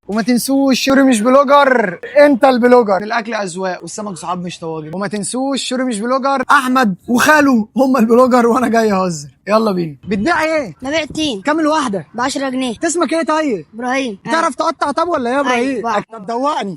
وما تنسوش شوري مش بلوجر، انت البلوجر. الاكل اذواق والسمك صحاب مش طواجن. وما تنسوش شوري مش بلوجر، احمد وخاله هم البلوجر وانا جاي اهزر. يلا بينا. بتبيع ايه؟ ببيع تين كام الواحده؟ ب 10 جنيه. اسمك ايه طيب؟ ابراهيم. تعرف تقطع طب ولا ايه يا ابراهيم؟ بعرف. طب دوقني.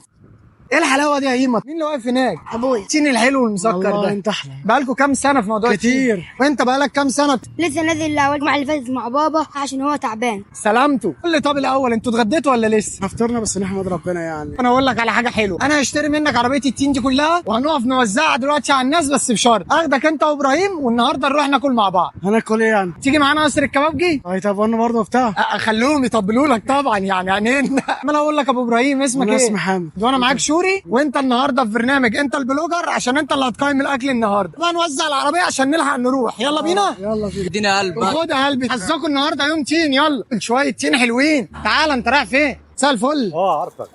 ايه الحلاوه دي يا هيمه؟ مين اللي واقف هناك؟ ابويا. التين الحلو والمسكر ده. والله انت احلى. بقالكوا كام سنه في موضوع كتير. التين؟ وانت بقالك كام سنه؟ لسه نازل الجمعه اللي فاتت مع بابا عشان هو تعبان. سلامته. قول لي طب الاول انتوا اتغديتوا ولا لسه؟ فطرنا بس نحمد ربنا يعني. انا اقول لك على حاجه حلوه، انا هشتري منك عربيه التين دي كلها وهنقف نوزعها دلوقتي على الناس، بس بشرط اخدك انت وابراهيم والنهارده نروح ناكل مع بعض. هناكل ايه يعني؟ تيجي معانا قصر الكبابجي؟ طب وانا برضه بتاع. خلوهم يطبلوا لك طبعا يعني عينين. ما انا اقول لك ابو ابراهيم اسمك انا ايه؟ اسمي حامد. وانا معاك شوري، وانت النهارده في برنامج انت البلوجر عشان انت اللي هتقيم الاكل النهارده. بقى نوزع العربيه عشان نلحق نروح. يلا بينا. يلا بينا. اديني قلب. خد يا قلبي، حظكم النهارده يوم تين. يلا شويه تين حلوين. تعال انت رايح فين؟ مساء الفل. عارفك.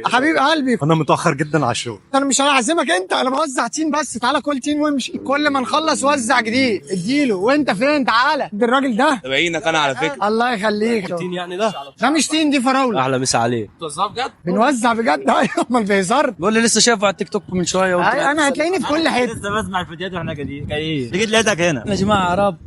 حبيب قلبي، انا متاخر جدا على الشغل. انا مش هعزمك انت، انا بوزع تين بس. تعالى كل تين وامشي، كل ما نخلص وزع جديد اديله. وانت فين؟ تعالى ادي الراجل ده. تابعينك انا على فكره. الله يخليك. تين يعني ده مش تين، دي فراوله. احلى مسا عليه. بتوزعها بجد؟ بنوزع بجد. ايوه امال بيهزر. بقول لي لسه شايفه على التيك توك من شويه انا هتلاقيني في كل حته. لسه بسمع الفيديوهات واحنا جايين جيت لقيتك هنا. يا جماعه عرب.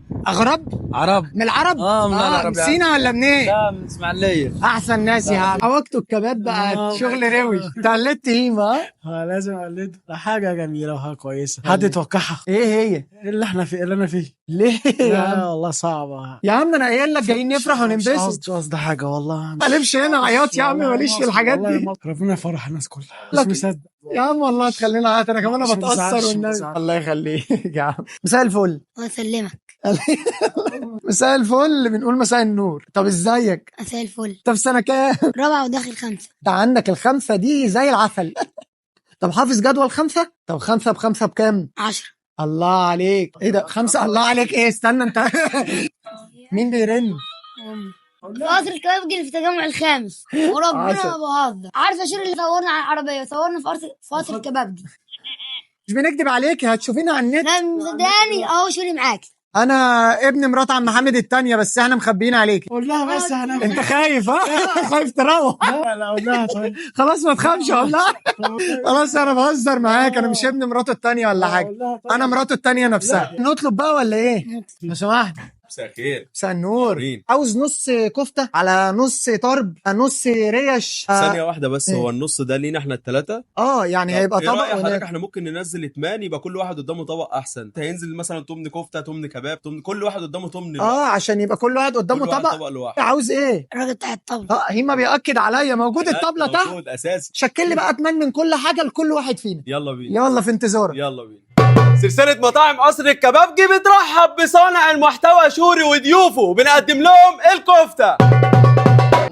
عرب من العرب. من العرب من سينا ولا منين؟ لا من اسماعيليه. احسن ناس يا عم. حواجته الكباب بقى شغل روي. انت قلدت هيما؟ لازم اقلد. حاجه جميله وحاجه كويسه. حد يتوقعها؟ ايه هي؟ اللي احنا فيه اللي انا فيه. ليه يا لا عم؟ والله صعبه. يا عم انا قايل لك جايين نفرح وننبسط. مش قصدي حاجه والله. ما قلبش هنا عياط يا عم، ماليش في الحاجات دي. ربنا يفرح الناس كلها. لك- مش مصدق. يا عم والله تخلينا عيط، انا كمان مش بتاثر مزعلش، والنبي. مزعلش. الله يخليك يا عم. مساء الفل. واسلمك. مساء الفل. بنقول مساء النور. طب ازيك؟ مساء الفل. انت في سنه كام؟ رابعه وداخل 5. انت عندك الخمسه دي زي العسل. طب حافظ جدول خمسه؟ طب خمسه بخمسه بكام؟ 10. الله عليك. ايه ده خمسه؟ الله عليك. ايه استنى انت. مين بيرن؟ قصر الكبابجي اللي في التجمع الخامس. وربنا عسل. ما بهزر. عارفه شير اللي صورنا على العربيه؟ صورنا في قصر الكبابجي. مش بنكدب عليك، هتشوفينا على النت. لا مصدقاني اهو شوري معاكي. انا ابن مرات عم حامد التانية، بس احنا مخبيين عليك. قول لها بس هناكل. انت خايف ها؟ خايف تروح. لا قول لها طيب. خلاص ما تخافش والله. خلاص انا بهزر معاك، انا مش ابن مراته التانية ولا حاجة. قول لها طيب. انا مراته التانية نفسها. نطلب بقى ولا ايه؟ لو سمحت. مساء الخير. مساء النور. مين؟ عاوز نص كفتة على نص طرب نص ريش. ثانية واحدة بس، إيه؟ هو النص ده لينا احنا الثلاثة؟ يعني هيبقى ايه طبق رأي حضرتك وناكل. احنا ممكن ننزل اتمان، يبقى كل واحد قدامه طبق احسن. هينزل مثلا تمن كفتة، تمن كباب، تمن، كل واحد قدامه تمن. عشان يبقى كل واحد قدامه كل واحد طبق. طبق لوحده. عاوز ايه؟ الراجل بتاع الطبله. هيما بيأكد عليا موجود الطبلة تحت. موجود اساسي. شكل لي بقى اتمنى من كل حاجة لكل واحد فينا. يلا بينا. يلا في انتظارك. يلا بينا. سلسلة مطاعم قصر الكبابجي بترحب بصانع المحتوى شوري وضيوفه، بنقدم لهم الكفتة،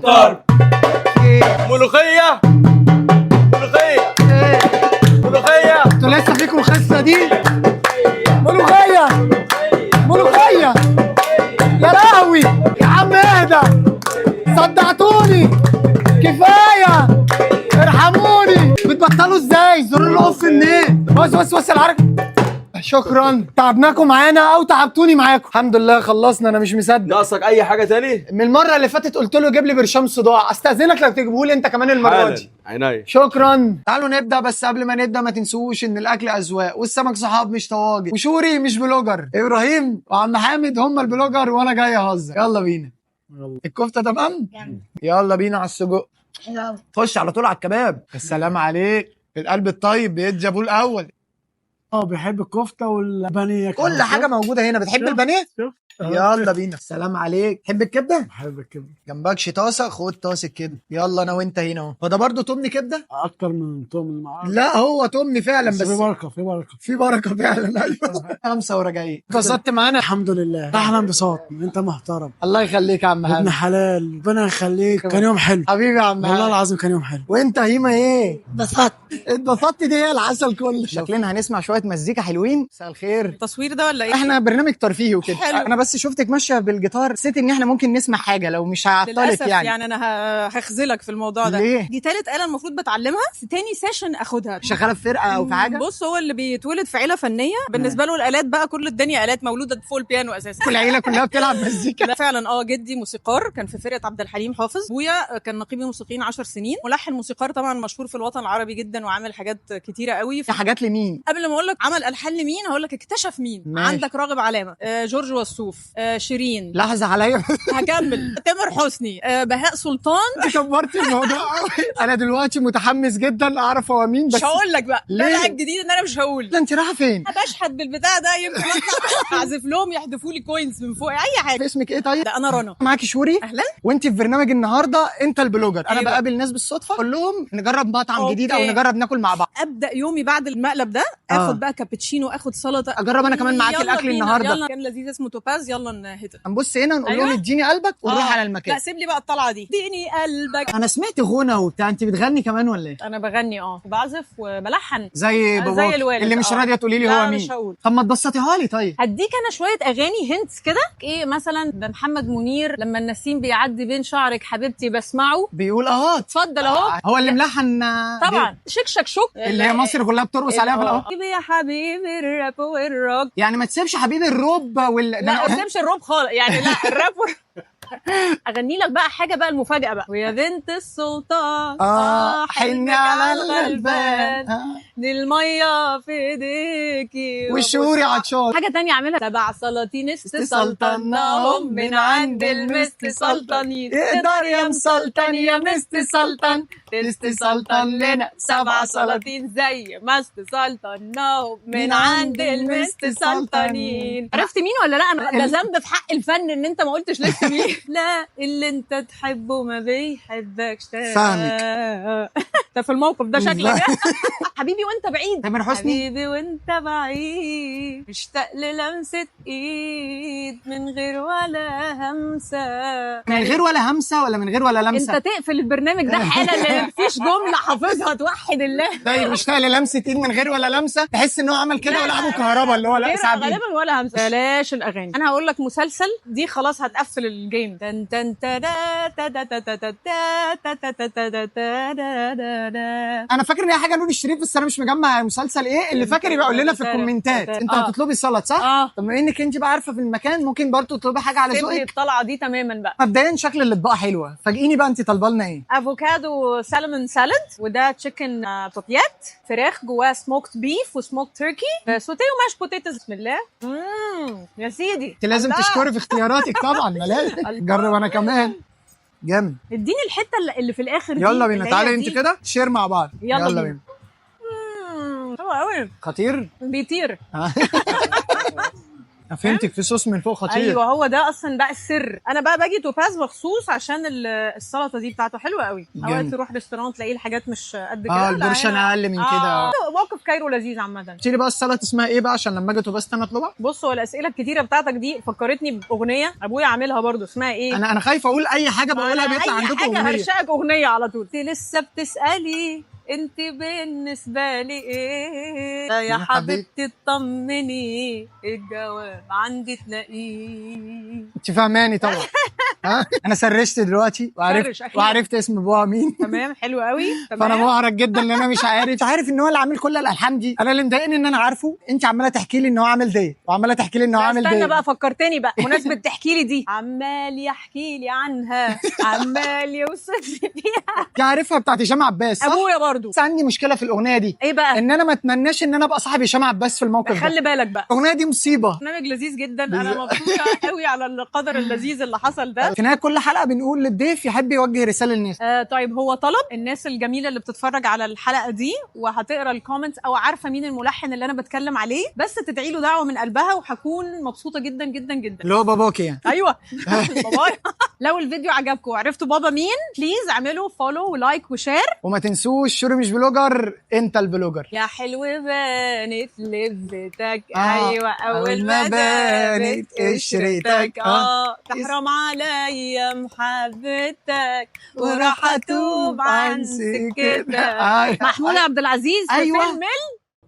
طرب، ملوخية، ملوخية، ملوخية. انتوا لسه فيكم الخسة دي؟ ملوخية. ملوخية. يا لهوي يا عم اهدى، صدعتوني كفاية، ارحموني. بتبطلوا ازاي؟ زرار الاوف منين؟ بص الحركة. شكرا، تعبناكم معانا او تعبتوني معاكم. الحمد لله خلصنا، انا مش مصدق. ناقصك اي حاجة تاني؟ من المرة اللي فاتت قلت له جيب لي برشام صداع، استأذنك لو تجيبه لي انت كمان المرة دي. عينيا. شكرا. تعالوا نبدا، بس قبل ما نبدا ما تنسوش ان الاكل اذواق والسمك صحاب مش طواجن، وشوري مش بلوجر. ابراهيم وعم حامد هم البلوجر وانا جاي اهزر. يلا بينا. الكفته تمام. يلا بينا على السجق. حلو قوي. خش على طول على الكباب. السلام عليك. القلب الطيب بيتجابوا الاول. بيحب الكفته والبانيه. كل حاجه موجوده هنا. بتحب البانيه؟ شوف. يلا بينا. السلام عليك. تحب الكبده؟ بحب الكبده. جنبكش طاسه؟ خد طاسه كده. يلا انا وانت هنا اهو. هو ده برضه تمن كبده؟ اكتر من توم اللي معاه. لا هو تمن فعلا، بس بس في بركه في بركه. في بركه فعلا. ايوه. خمسه وراجعين. اتبسطت معانا؟ الحمد لله. احلى انبساط. انت محترم. الله يخليك يا عم ابن حامد. حلال. ربنا يخليك. كان يوم حلو حبيبي يا عم والله حامد. العظيم. كان يوم حلو. وانت هيما ايه؟ اتبسطت. اتبسطت دي هي العسل كله. شكلنا هنسمع شويه مزيكا حلوين. مساء الخير. التصوير ده ولا ايه؟ احنا برنامج ترفيهي وكده. حلو. انا بس بس شفتك ماشيه بالجيتار، حسيت ان احنا ممكن نسمع حاجه لو مش هعطلك للاسف يعني. انا هخذلك في الموضوع ده. ليه؟ دي تالت آلة المفروض بتعلمها، تاني سيشن اخدها. شغاله في فرقه او في حاجه؟ بص، هو اللي بيتولد في عيله فنيه بالنسبه له الالات بقى كل الدنيا الات، مولوده فوق البيانو اساسا. كل العيله كلها بتلعب مزيكا. لا فعلا جدي موسيقار، كان في فرقه عبد الحليم حافظ. ابويا كان نقيب موسيقيين 10 سنين، ملحن موسيقار طبعا مشهور في الوطن العربي جدا، وعامل حاجات كتيره قوي. في حاجات لمين؟ قبل ما اقول لك عمل الحان لمين هقول لك اكتشف مين. ماشي. عندك راغب علامه، جورج وسوف، شيرين، لحظه عليا. هكمل، تامر حسني، بهاء سلطان. انت كبرت الموضوع قوي. انا دلوقتي متحمس جدا اعرف هو مين، بس مش هقول لك بقى. ليه؟ لا الجديد ان انا مش هقول. لا انت رايحه فين؟ بشحت بالبتاع ده، يمكن اطلع اعزف لهم يحدفوا لي كوينز من فوق اي حاجه. اسمك ايه طيب؟ ده انا رنا. معاكي شوري. اهلا. وانت في برنامج النهارده انت البلوجر. انا أيوة. بقابل ناس بالصدفه اقول لهم نجرب مطعم أوكي. جديد او نجرب ناكل مع بعض. ابدا يومي بعد المقلب ده، اخد بقى كابتشينو، اخد سلطه، اجرب انا كمان معاكي يلا الاكل بينا، النهارده. يلا كان لذيذ اسمه توباز، يلا نهته. هنبص هنا نقول لهم أيوة. اديني قلبك ونروح على المكان. لا سيب لي بقى الطلعه دي، اديني قلبك. انا سمعت غنى وبتاع، انت بتغني كمان ولا ايه؟ انا بغني وبعزف وبلحن زي باباك زي الوالد اللي مش راضيه تقولي لي لا هو مين. مش هقول. طب ما تبسطيها لي طيب. هديك انا شويه اغاني هنتس كده. ايه مثلا بمحمد منير، لما النسيم بيعدي بين شعرك حبيبتي بسمعه. بيقول اتفضل اهو. هو اللي ملحن طبعا شك شك شك اللي هي مصر كلها بترقص عليها في الاول. حبيبي يا حبيبي الراب والروك. يعني ما تسيبش حبيبي الروب لا ما تسيبش الروب خالص يعني. لا الراب اغني لك بقى حاجه بقى المفاجاه بقى. ويا بنت السلطان حني على الغلبان دي الميه في ايديكي والشهوري عطشان. حاجه تانية اعملها. 7 سلاطين استسلطناهم من عند المست سلطانين. اقدر يا مسلطن يا مست سلطن تستسلطن لنا 7 سلاطين زي ما استسلطناهم من عند المست سلطانين. عرفت مين ولا لا؟ انا ده ذنب في حق الفن ان انت ما قلتش لسه مين. لا اللي انت تحبه ما بيحبكش. فاهمك. انت في الموقف ده شكلك. حبيبي وانت بعيد. تامر حسني. حبيبي وانت بعيد مشتاق للمسة ايد من غير ولا همسة. من غير ولا همسه ولا من غير ولا لمسه؟ انت تقفل البرنامج ده حالا لان مفيش جمله حافظها توحد الله. طيب مشتاق للمسه ايد من غير ولا لمسه، تحس ان هو عمل كده ولا ابو كهربا اللي هو لا ساعات غالبا ولا همسه. بلاش الاغاني. انا هقول لك مسلسل دي خلاص هتقفل الجيم. تن تن انا فاكر ان هي حاجه نور الشريف بس انا مش مجمع المسلسل ايه. اللي فاكر يبقى قول لنا في الكومنتات. انت هتطلبي سلطه صح؟ طب بما انك انت بقى عارفه في المكان ممكن برضه تطلبي حاجه على ذوقك. الطلعه دي تماما بقى. مبدئيا شكل الاطباق حلوه، فاجئيني بقى انت طالبه لنا ايه؟ افوكادو سالمون سالاد، وده تشيكن بوبيات، فراخ جواه سموكت بيف وسموكت تركي، سوتيه وماش بوتيتوز. بسم الله. يا سيدي انت لازم تشكري في اختياراتك طبعا. لازم جرب انا كمان. جامد. اديني الحته اللي في الاخر دي. يلا بينا تعالي انت كده شير مع بعض. يلا بينا. حلو قوي. خطير. بيطير. فهمتك، في صوص من فوق خطير. ايوه هو ده اصلا بقى السر. انا بقى باجي توباز مخصوص عشان السلطه دي بتاعته حلوه قوي. اوقات تروح ريستوران تلاقي الحاجات مش قد كده. البورشن اقل من كده. موقف كايرو لذيذ عامه. قلت لي بقى السلطه اسمها ايه بقى عشان لما اجي توباز انا اطلبها. بص هو الاسئله الكتيره بتاعتك دي فكرتني باغنيه ابويا عاملها برضو اسمها ايه. انا خايف اقول اي حاجه بقولها بيطلع عندكم اغنيه. هرشقك اغنيه على طول. انت لسه بتسالي انت بالنسبه لي ايه يا حبيبتي اطمني الجواب عندي تلاقيه. انت فاهماني طبعا. انا سرشت دلوقتي وعرفت اسم ابوها مين. تمام حلو قوي. فانا معرض جدا ان انا مش عارف ان هو اللي عامل كل الالحان دي. انا اللي مضايقني ان انا عارفه. انت عماله تحكي لي ان هو عامل دي وعماله تحكي لي ان هو عامل دي. استنى بقى فكرتني بقى مناسبه تحكي لي دي. عمال يحكي لي عنها عمال يوصف لي فيها. دي عارفها بتاعت هشام عباس صح؟ ابويا برضو. بس عندي مشكله في الاغنيه دي. ايه بقى؟ ان انا ما اتمناش ان انا ابقى صاحب هشام عباس في الموقف ده. خلي بالك بقى الاغنيه دي مصيبه. برنامج لذيذ جدا. انا مبسوطه قوي على القدر اللذيذ اللي حصل ده. في نهايه كل حلقه بنقول للضيف يحب يوجه رساله للناس. طيب هو طلب الناس الجميله اللي بتتفرج على الحلقه دي وهتقرا الكومنتس او عارفه مين الملحن اللي انا بتكلم عليه بس تدعي له دعوه من قلبها وهكون مبسوطه جدا جدا جدا. اللي هو باباكي يعني. ايوه بابايا. لو الفيديو عجبكم وعرفتوا بابا مين بليز اعملوا فولو ولايك وشير. وما تنسوش شوري مش بلوجر انت البلوجر. يا حلو بانت لبتك. ايوه اول ما بانت قشرتك تحرم عليا محبتك وراح اتوب عن سكتك. محمود عبد العزيز في فيلم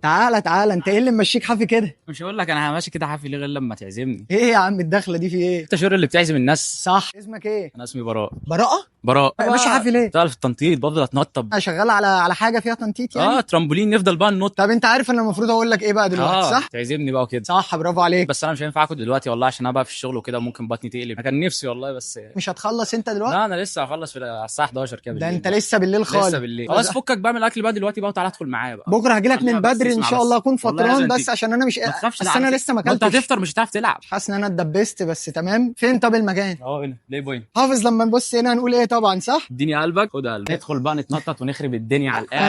تعالى تعالى، انت ايه اللي ممشيك حافي كده؟ مش هقول لك انا ماشي كده حافي ليه غير لما تعزمني. ايه يا عم الدخله دي في ايه؟ انت شهور اللي بتعزم الناس. صح. اسمك ايه؟ انا اسمي براء. براءه. براء. ماشي حافي ليه؟ بشتغل في التنطيط، بفضل اتنطط. انا شغال على حاجه فيها تنطيط يعني. ترامبولين، نفضل بقى ننط. طب انت عارف انا المفروض اقول لك ايه بقى دلوقتي صح؟ تعزمني بقى وكده. صح، برافو عليك. بس انا مش هينفع اكل دلوقتي والله، عشان انا بقى في الشغل وكده وممكن بطني تقلب. انا كان نفسي والله بس. مش هتخلص انت دلوقتي؟ لا انا لسه هخلص على الساعه 11 كده ده بالليل. انت لسه بالليل خالص. لسه بالليل خلاص، فكك بقى من الاكل بقى دلوقتي بقى وتعالى ادخل معايا بقى. بكره هجيلك من بس بدري ان اسمع شاء بس. الله اكون والله فطران لازم بس عشان انا مش ما تخافش، بس انا لسه ما انت اكلتش. هتفطر مش هتعرف تلعب. حاسس ان انا اتدبست بس تمام. فين طب المكان؟ هنا ليه بوينت. حافظ لما نبص هنا هنقول ايه طبعا صح؟ اديني قلبك خد قلبك. ندخل بقى نتنطط ونخرب الدنيا على الاخر.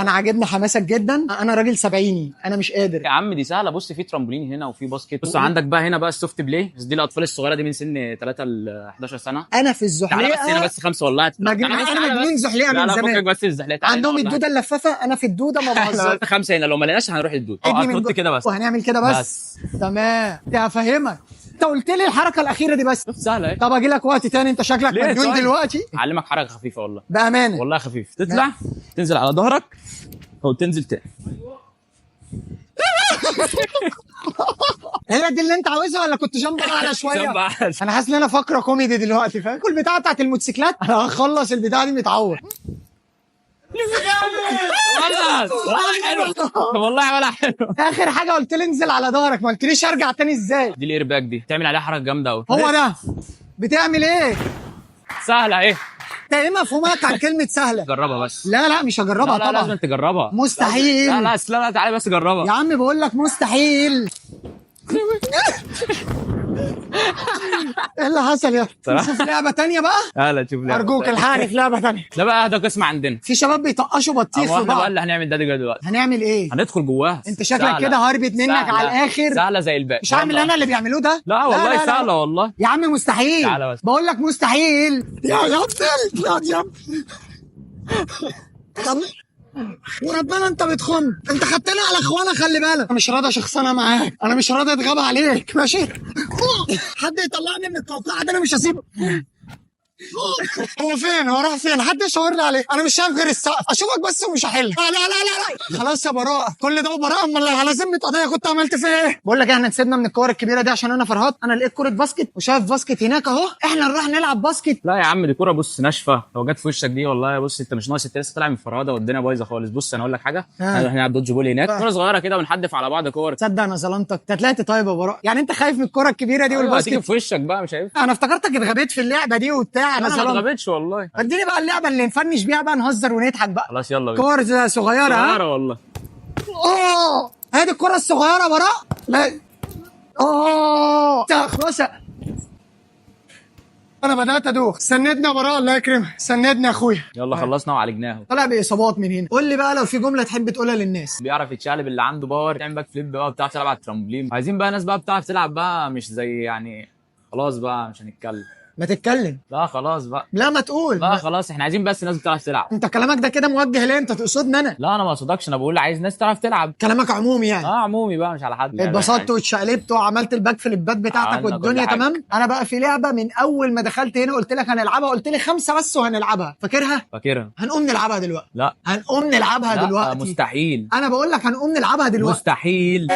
انا عاجبني حماسك جدا. انا راجل 70 انا مش قادر يا عم دي سهله. بص في ترامبولين هنا وفي باسكت. بص عندك بقى هنا بقى السوفت بلاي، بس دي الاطفال الصغيره دي من سن 3 ل 11 سنه. انا في تعالى الزحليقه بس هنا بس 5 والله. انا مجنون زحليقه من لا زمان. فكك بس الزحليقه. عندهم الدوده اللفافه، انا في الدوده ما بهزرش. 5 هنا، لو ما لقيناش هنروح الدود. هتنط كده بس وهنعمل كده بس. تمام دي هفهمك. انت قلت لي الحركه الاخيره دي بس. سهله اهي. طب اجي لك وقت تاني، انت شكلك مجنون دلوقتي. اعلمك حركه خفيفه والله. بامانه والله خفيف. تطلع تنزل على ظهرك او تنزل تاني. هي دي اللي انت عاوزها ولا كنت جنب اعلى شويه؟ جنب أعلى. انا حاسس ان انا فقره كوميدي دلوقتي فاهم. كل البتاعه بتاعت الموتوسيكلات انا هخلص البتاعه دي متعور. والله ولا حلو. اخر حاجه قلت لي انزل على ظهرك، ما قلتليش ارجع تاني ازاي. دي الايرباك دي تعمل عليها حركه جامده قوي. هو ده بتعمل ايه؟ سهله ايه. انت ايه مفهومك عن كلمه سهله؟ جربها بس. لا مش هجربها لا طبعا. لازم تجربها. مستحيل. لا تعالى بس جربها يا عم بقول لك مستحيل. ايه اللي حصل يا نشوف لعبه تانية بقى؟ لا تشوف لعبه. ارجوك الحقني في لعبه تانية. ده بقى ده قسم عندنا. في شباب بيطقشوا بطيخ في احنا بقى بعض. اللي هنعمل ده دلوقتي. هنعمل ايه؟ هندخل جواها. انت شكلك كده هربت منك على الاخر. سهله زي الباقي. مش هعمل انا اللي بيعملوه ده. لا والله سهله والله. يا عم مستحيل. تعالى بس. بقول لك مستحيل. يا طب وربنا انت بتخم. انت خدتني على اخوانا خلي بالك. انا مش راضي شخصنه معاك، انا مش راضي اتغاب عليك ماشي. حد يطلعني من القوقعه دي انا مش هسيبه. هو فين؟ هو راح فين؟ حد يشاور لي عليه. انا مش شايف غير السقف. اشوفك بس ومش هحل. لا خلاص يا براء. كل ده وبراء امال على ذمه قضيه كنت عملت فيها ايه؟ بقول لك احنا نسيبنا من الكور الكبيره دي عشان انا فرهات. انا لقيت كوره باسكت وشايف باسكت هناك اهو. احنا نروح نلعب باسكت. لا يا عم دي كوره بص ناشفه. لو جت في وشك دي والله بص انت مش ناقص. انت لسه طالع من فرهده والدنيا بايظه خالص. بص انا اقول لك حاجه. احنا هنلعب دوج بول هناك. كوره صغيره كده ونحدف على بعض كور. تصدق انا ظلمتك. انت طلعت طيب يا براء. يعني انت خايف من الكوره الكبيره دي والباسكت؟ هتيجي في وشك بقى مش هينفع. انا افتكرتك اتغبيت في اللعبه دي وبتاع. انا ما اتغبتش والله. اديني بقى اللعبه اللي نفنش بيها بقى نهزر ونضحك بقى. خلاص يلا بينا. كور صغيره. صغيره والله. هادي الكره الصغيره براء. لا خلاص انا بدات ادوخ. سندنا يا براء الله يكرمك. سندنا يا اخويا. يلا خلصنا وعالجناه. طلع باصابات من هنا. قول لي بقى لو في جمله تحب تقولها للناس. بيعرف يتشقلب اللي عنده باور. تعمل باك فليب بقى بتعرف تلعب على الترامبولين. عايزين بقى ناس بقى بتعرف تلعب بقى مش زي يعني. خلاص بقى مش هنتكلم. ما تتكلم. لا خلاص بقى. لا ما تقول. لا خلاص احنا عايزين بس ناس بتعرف تلعب. انت كلامك ده كده موجه ليه؟ انت تقصدني انا؟ لا انا ما اقصدكش. انا بقول عايز ناس تعرف تلعب. كلامك عمومي يعني. عمومي بقى مش على حد. اتبسطت واتشقلبت وعملت الباك فليبات بتاعتك والدنيا تمام. انا بقى في لعبه من اول ما دخلت هنا قلت لك هنلعبها. قلت لي 5 بس وهنلعبها. فاكرها؟ هنقوم نلعبها دلوقتي. لا هنقوم نلعبها دلوقتي. مستحيل. انا بقول لك هنقوم نلعبها دلوقتي. مستحيل.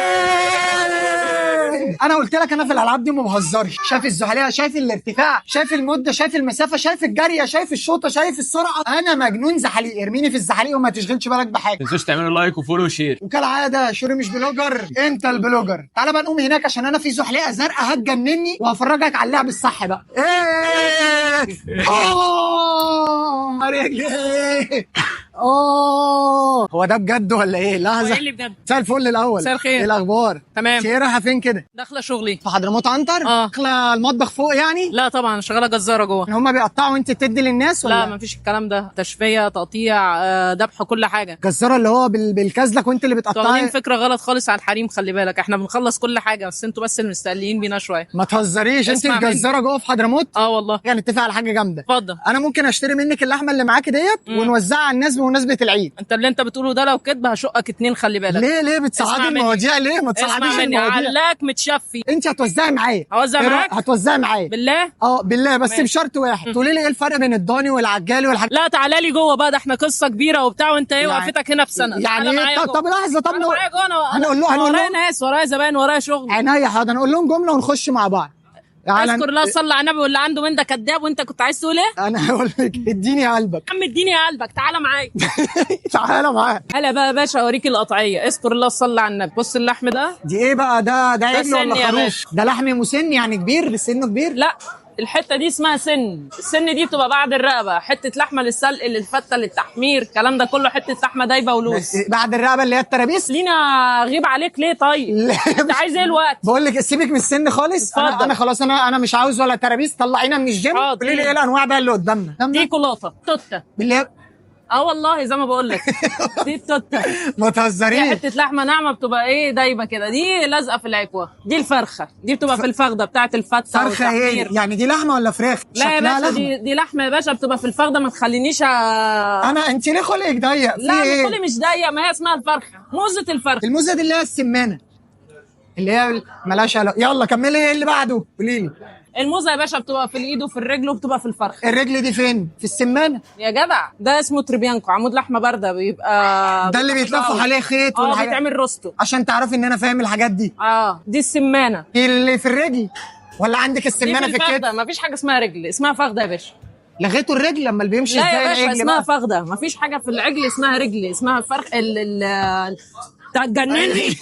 انا قلت لك انا في الالعاب دي ما بهزرش. شايف الزحليقه، شايف الارتفاع، شايف المده، شايف المسافه، شايف الجريه، شايف الشوطه، شايف السرعه. انا مجنون زحاليق. ارميني في الزحاليق وما تشغلش بالك بحاجه. ما تنسوش تعملوا لايك وفولو وشير. وكالعاده شوري مش بلوجر، انت البلوجر. تعالى بقى نقوم هناك عشان انا في زحليقه زرقاء هتجنني وهفرجك على اللعب الصح بقى. رجلي. هو ده بجد ولا ايه؟ لحظه. ايه اللي بجد؟ مساء الفل الاول. مساء الخير. ايه الاخبار؟ تمام. ايه رايحه فين كده؟ داخله شغلي في حضرموت عنتر؟ داخله المطبخ فوق يعني؟ لا طبعا شغاله جزاره جوه. هم بيقطعوا وانت تدي للناس ولا؟ لا مفيش الكلام ده. تشفيه تقطيع ذبح كل حاجه. جزاره اللي هو بالكازلك وانت اللي بتقطعي. واخدين فكره غلط خالص على الحريم. خلي بالك احنا بنخلص كل حاجه بس انتوا بس اللي مستقلين بينا شويه. ما تهزريش. انت الجزاره جوه في حضرموت؟ والله. يعني نتفق على حاجه جامده. اتفضل. انا ممكن اشتري منك اللحمه اللي معاكي ديت ونوزعها على الناس بمناسبه العيد. انت اللي انت بتقوله ده لو كدب هشقك 2، خلي بالك. ليه بتصعدي المواضيع ليه؟ ما تصعديش اسمع مني، المواضيع. علاك متشفي. انت هتوزعي معايا. هوزع معاك؟ هتوزعي معايا بالله؟ بالله، بس ماشي. بشرط واحد، تقولي لي ايه الفرق بين الضاني والعجالي والحاجات. لا تعالى لي جوه بقى، ده احنا قصه كبيره وبتاع، وانت ايه وقفتك هنا في سنه. يعني ايه؟ طب لحظه، طب انا معايا جوه، هنقول له ورايا ناس، ورايا زباين، ورايا شغل. عينيا حاضر، نقول لهم جمله ونخش مع بعض. اذكر الله صلى على النبي، واللي عنده من ده كداب. وانت كنت عايز تقول ايه؟ انا هقول لك اديني قلبك. يا عم اديني قلبك، تعالى معايا. تعالى معايا. هلا بقى يا باشا اوريك القطعيه. اذكر الله صلى على النبي. بص اللحم ده، دي ايه بقى؟ ده عجل سن ولا يا خروف؟ باشا. ده لحم مسن يعني كبير، سنه كبير؟ لا الحته دي اسمها سن. السن دي بتبقى بعد الرقبه، حته لحمه للسلق، للفته، للتحمير، الكلام ده كله حته لحمه دايبه ولوس. بعد الرقبه اللي هي الترابيس. لينا غيب عليك ليه طيب؟ انت عايز ايه الوقت؟ بقول لك سيبك من السن خالص. انا خلاص، انا مش عاوز ولا ترابيس، طلعينا من الجيم. قولي لي ايه الانواع بقى اللي قدامنا؟ دي كولاطه توته بالله. والله زي ما بقول لك. دي التوته. ما تهزريش. دي حته لحمه ناعمه بتبقى ايه دايبه كده، دي لازقه في العكوه. دي الفرخه، دي بتبقى في الفخده بتاعه الفته. فرخه ايه يعني؟ دي لحمه ولا فراخ؟ لا يا باشا، دي لحمه يا باشا، بتبقى في الفخده. ما تخلينيش انت ليه خلقك ضيق؟ لا ايه؟ خلقي مش ضيق، ما هي اسمها الفرخه، موزه الفرخه. الموزه دي اللي هي السمانه، اللي هي ملهاش علاقه. يلا كملي، ايه اللي بعده؟ قولي لي. الموزه يا باشا بتبقى في الايد وفي الرجل وبتبقى في الفرخ. الرجل دي فين؟ في السمانه يا جدع. ده اسمه تريبيانكو، عمود لحمه بارده، بيبقى ده اللي بيتلفوا عليه خيط والحاجات. بيتعمل روستو. عشان تعرفي ان انا فاهم الحاجات دي. دي السمانه. دي اللي في الرجل ولا عندك السمانه في الكتف؟ مفيش حاجه اسمها رجل، اسمها فخده يا باشا. لغيتوا الرجل لما اللي بيمشي ازاي؟ لا يا باشا اسمها بقى. فخده، مفيش حاجه في العجل اسمها رجل، اسمها فرخ. تجنني.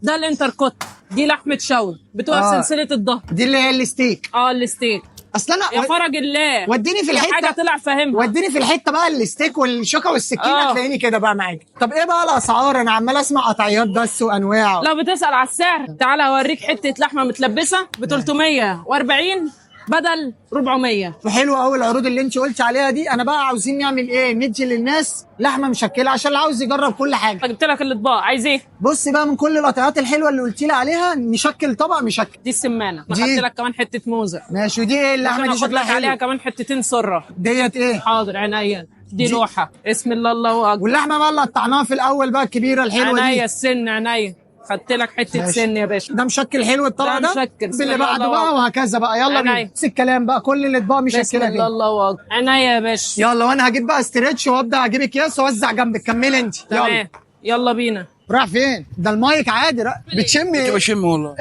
ده الانتركوت، دي لحمه شوي بتبقى في سلسله الظهر. دي اللي هي الستيك. الستيك. اصل انا يا فرج الله، وديني في الحته، حاجه طلع فاهمها. وديني في الحته بقى الستيك والشوكه والسكينه، هتلاقيني كده بقى معاك. طب ايه بقى الاسعار؟ انا عمال اسمع قطعيات بس وانواع. لو بتسال على السعر، تعالى اوريك حته لحمه متلبسه ب 340 بدل 400. حلو قوي العروض اللي انت قلتي عليها دي. انا بقى عاوزين نعمل ايه؟ ندي للناس لحمه مشكله عشان اللي عاوز يجرب كل حاجه. جبت لك الاطباق، عايز ايه؟ بصي بقى، من كل القطعات الحلوه اللي قلتي لي عليها نشكل طبق مشكل. دي السمانه، اخدت لك كمان حته موزه. ماشي. ودي ايه اللحمه دي؟ شكلها حلو. عليها كمان حتتين سره. ديت ايه؟ حاضر عينيا. دي لوحه. بسم الله الله اكبر. واللحمه بقى اللي قطعناها في الاول بقى الكبيره الحلوه دي. عينيا السن، عينيا. خدت لك حته ماشي. سن يا باشا. ده مشكل حلو الطبق ده. مشكل. باللي بعده بقى وهكذا بقى. يلا بينا. نفس الكلام بقى، كل الاطباق مشكله بسم كده. الله الله اكبر. عينيا يا باشا. يلا، وانا هجيب بقى استريتش وابدا اجيب اكياس واوزع جنبك. كملي انت. يلا يلا بينا. رايح فين؟ ده المايك عادي. بتشم ايه؟ بشم والله.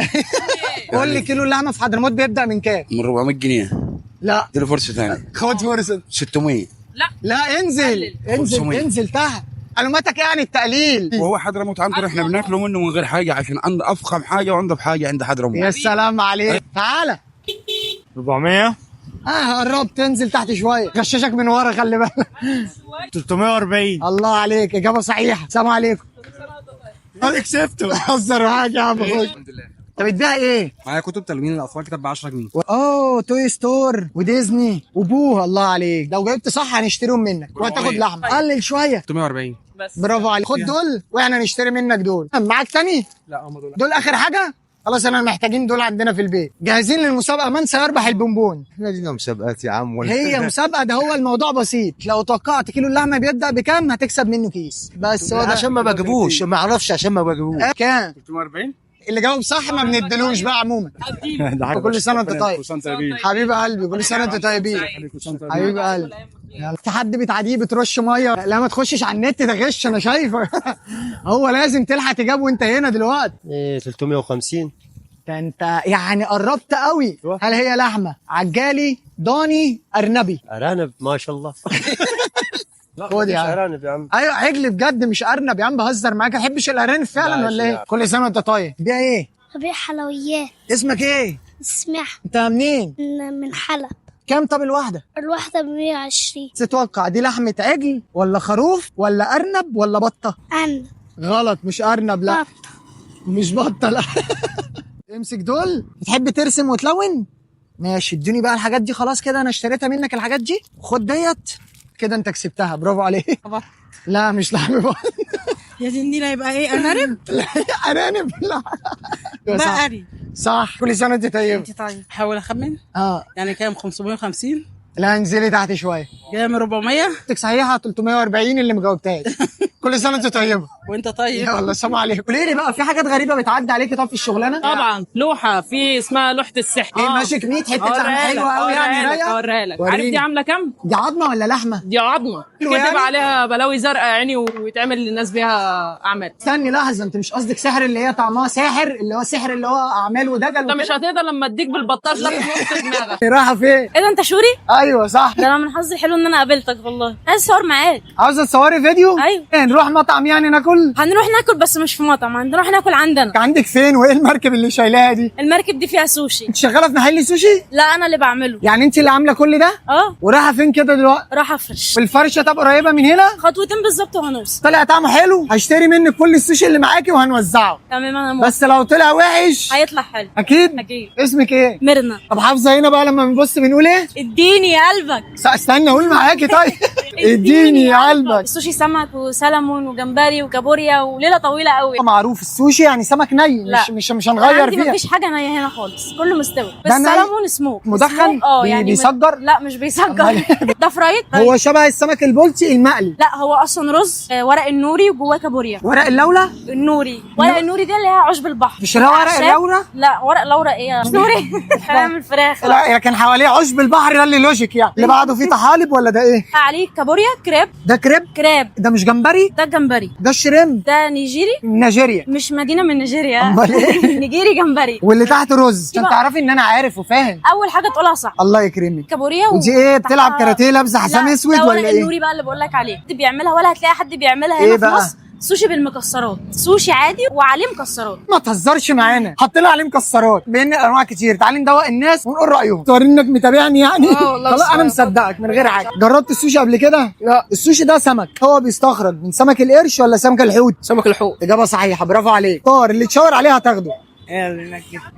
قول لي كيلو اللحمه في حضرموت بيبدا من كام؟ من 400 جنيه. لا اديله فرصه ثانيه. خد فرصه. 600. لا انزل 500. انزل تحت. معلوماتك يعني التقليل. وهو حضرموت عنده احنا بناكله منه من غير حاجه، عشان عنده افخم حاجه وعنده بحاجه عند حضرموت. يا سلام عليك. تعالى. 400. قربت. تنزل تحت شويه، غششك من ورا، خلي بالك. 340. الله عليك، اجابه صحيحه. السلام عليكم. انا كسبته. بهزر معاك يا عم. الحمد لله. طب اديها ايه؟ معايا كتب تلوين الاطفال، كتاب ب 10 جنيه. توي ستور وديزني وبوها. الله عليك، لو جبت صح هنشتريهم منك وهتاخد لحمه. قلل شويه. 340. بس برافو عليك. خد دول واحنا نشتري منك دول. معاك تاني؟ لا هم دول. دول اخر حاجه. خلاص انا محتاجين دول عندنا في البيت. جاهزين للمسابقه؟ من سيربح البونبون؟ احنا دي مسابقات يا عم هي مسابقه. ده هو الموضوع بسيط. لو توقعت كيلو اللحمه بيبدا بكام هتكسب منه كيس. بس هو ده. عشان ما بجيبوش، ما اعرفش عشان ما بجيبوش. كام؟ 340. اللي جاوب صح ما بندلوش بقى عموما. كل سنه وانت طيب. حبيب قلبي، كل سنه وانت طيبين. حبيب قلبي. في حد بتعديه بترش ميه؟ لا ما تخشش على النت، ده غش انا شايفه. هو لازم تلحق تجاوب وانت هنا دلوقتي. 350. ده انت يعني قربت قوي. هل هي لحمه عجالي، ضاني، ارنبي؟ ارانب ما شاء الله. خد يا عم. ارانب يا عم. ايوه عجل بجد مش ارنب يا عم، بهزر معاك. ما بحبش الارانب فعلا ولا ايه؟ كل سنه وانت طيب. بيها ايه؟ ببيع حلويات. اسمك ايه؟ اسمها انت منين؟ من حلب. كام طب الواحده؟ الواحدة ب120. تتوقع دي لحمه عجل ولا خروف ولا ارنب ولا بطه؟ أنا غلط، مش ارنب. لا بط. مش بطه. لا. امسك دول. بتحب ترسم وتلون؟ ماشي. ادوني بقى الحاجات دي. خلاص كده انا اشتريتها منك الحاجات دي. خد ديت كده، انت كسبتها. برافو عليك. لا مش لحم بط. يا دي النيلة. يبقى ايه؟ ارنب. ارانب. لا بقري. صح. كل سنه وانت طيب. انت طيب. حاول اخمن. اه يعني كام؟ 550. لا انزلي تحت شويه. جايه من 400. انتك صحيحه 340 اللي ما جاوبتهاش. كل سنه انت طيبه. وانت طيب. يا والله السلام عليكم. قولي لي بقى في حاجات غريبه بتعدي عليكي طب في الشغلانه؟ طبعا لوحه في اسمها لوحه السحر. ايه ماشي كميت حته لحمه حلوه قوي يعني رايقه. اوريها لك. وريني. عارف دي عامله كام؟ دي عظمه ولا لحمه؟ دي عظمه حلو كتب يعني؟ عليها بلاوي زرقاء يعني ويتعمل للناس بيها اعمال. استني لحظه، انت مش قصدك سحر اللي هي طعمها ساحر اللي هو سحر اللي هو اعمال ودجل انت مش هتقدر لما اديك بالبطاش ده في نص دماغك. رايحه فين؟ ايه ده انت شوري؟ ايوه صح. ده انا من حظي الحلو ان انا قابلتك والله. عايز اصور معاك. عاوزه تصوري فيديو؟ ايوه. نروح مطعم يعني ناكل؟ هنروح ناكل بس مش في مطعم، هنروح ناكل عندنا. عندك فين وايه المركب اللي شايلاها دي؟ المركب دي فيها سوشي. انت شغاله في محل سوشي؟ لا انا اللي بعمله. يعني انت اللي عامله كل ده؟ اه. ورايحه فين كده دلوقتي؟ راح افرش. والفرشه طب قريبه من هنا؟ خطوتين بالظبط وهنوصل. طلع طعمه حلو هشتري منك كل السوشي اللي معاكي وهنوزعه. تمام انا موافقة. بس لو طلع وحش هيطلع حلو. اكيد. اكيد. اسمك ايه؟ ميرنا. طب حافظه هنا بقى لما بنبص بنقول ايه؟ اديني قلبك. استنى اقول معاكي طيب. اديني قلبك. السوشي سمك وسلمون وجمبري وكابوريا وليله طويله قوي. معروف السوشي يعني سمك ني. لا. مش هنغير عندي فيها. مفيش حاجه نيه هنا خالص، كله مستوي. بس ده ني؟ سلمون سموك. مدخن؟ سموك، يعني بيسجر؟ لا مش بيسجر. ده فرايد. هو شبه السمك البلطي المقلي. لا هو اصلا رز ورق النوري وجواه كابوريا. ورق اللولة؟ النوري. ورق النوري ده اللي هي عشب البحر. مش اللي هو ورق اللورة؟ لا ورق لورا ايه؟ مش نوري. هنعمل فراخ. لا كان حواليه عشب البحر ده اللي لوجيك يعني. اللي بعده فيه طحالب ولا ده ايه؟ عليه كابوريا كريب. ده كريب؟ كريب. ده مش جمبري؟ ده جمبري. ده الشريمب؟ ده نيجيري. نيجيريا. مش مدينه من نيجيريا. امال ايه؟ نيجيري جمبري. واللي تحت رز عشان تعرفي ان انا عارف وفاهم. اول حاجه تقولها صح. الله يكرمك. كابوريا ودي ايه بتلعب كاراتيه لابسه حزام اسود ده ولا ورق ايه؟ النوري بقى اللي بقول لك عليه. حد بيعملها ولا هتلاقي حد بيعملها إيه هنا بقى؟ في مصر. سوشي بالمكسرات. سوشي عادي وعليه مكسرات. ما تهزرش معانا. حط لها عليه مكسرات بين انواع كتير. تعالي ندوق الناس ونقول رايهم. توريني انك متابعني يعني. والله خلاص انا مصدقك من غير حاجه. جربت السوشي قبل كده؟ لا. السوشي ده سمك هو بيستخرج من سمك القرش ولا سمك الحوت؟ سمك الحوت. اجابه صحيحه برافو عليك. طار اللي تشاور عليه هتاخده.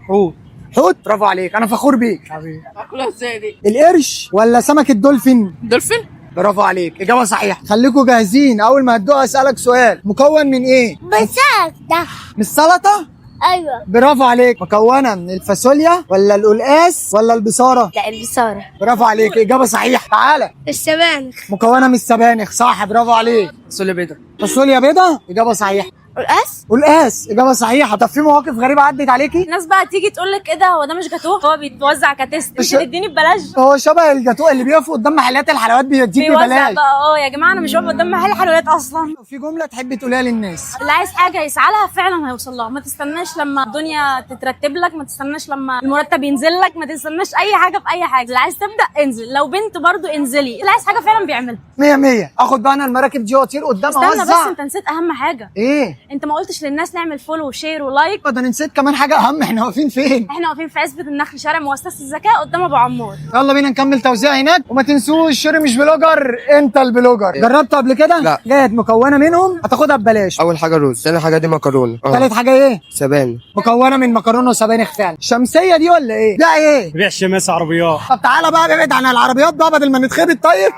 حوت. حوت برافو عليك انا فخور بيك حبيبي. اكلها ازاي دي؟ القرش ولا سمك الدولفين؟ دولفين. برافو عليك اجابه صحيحه. خليكم جاهزين اول ما هتدوق اسالك سؤال. مكون من ايه؟ بسات ده. من السلطه؟ ايوه. برافو عليك. مكونه من الفاصوليا ولا القلقاس ولا البصاره؟ لا البصاره. برافو عليك اجابه صحيحه. تعالى. السبانخ. مكونه من السبانخ صح برافو عليك. فاصوليا بيضه. فاصوليا بيضه اجابه صحيحه. القاس. قلقاس اجابه صحيحه. طب في مواقف غريبه عدت عليكي؟ الناس بقى تيجي تقول لك ايه ده هو ده مش جاتوه هو بيتوزع كتست. مش- انت تديني ببلاش. هو شبه الجاتوه اللي بيقف قدام محلات الحلويات بيديك بيوزع ببلاش. بقى. يا جماعه انا مش واقفه قدام محل حلويات اصلا. في جمله تحبي تقوليها للناس؟ اللي عايز حاجه يسعى لها فعلا هيوصل لها. ما تستناش لما الدنيا تترتب لك، ما تستناش لما المرتب ينزل لك، ما تستناش اي حاجه في اي حاجه. اللي عايز تبدا انزل، لو بنت برضو انزلي. اللي عايز حاجه فعلا بيعملها. 100 100. اخد بقى انا المراكب دي واطير قدام استنى بس اوزع. انت نسيت اهم حاجه. ايه؟ انت ما قلتش للناس نعمل فولو وشير ولايك. ده انا نسيت كمان حاجه اهم. احنا واقفين فين؟ احنا واقفين في عزبة النخل شارع مؤسسه الذكاء قدام ابو عمار. يلا بينا نكمل توزيع هناك. وما تنسوش شيري مش بلوجر انت البلوجر. جربت قبل كده؟ لا. جاهد مكونه منهم هتاخدها ببلاش. اول حاجه رز، ثاني حاجه دي مكرونه، تالت حاجه ايه؟ سبانخ. مكونه من مكرونه وسبانخ فعلا. شمسيه دي ولا ايه؟ ده ايه؟ بيع شماس عربيات. طب تعالى بقى ابعد عن العربيات بقى بدل ما نتخبط. طيب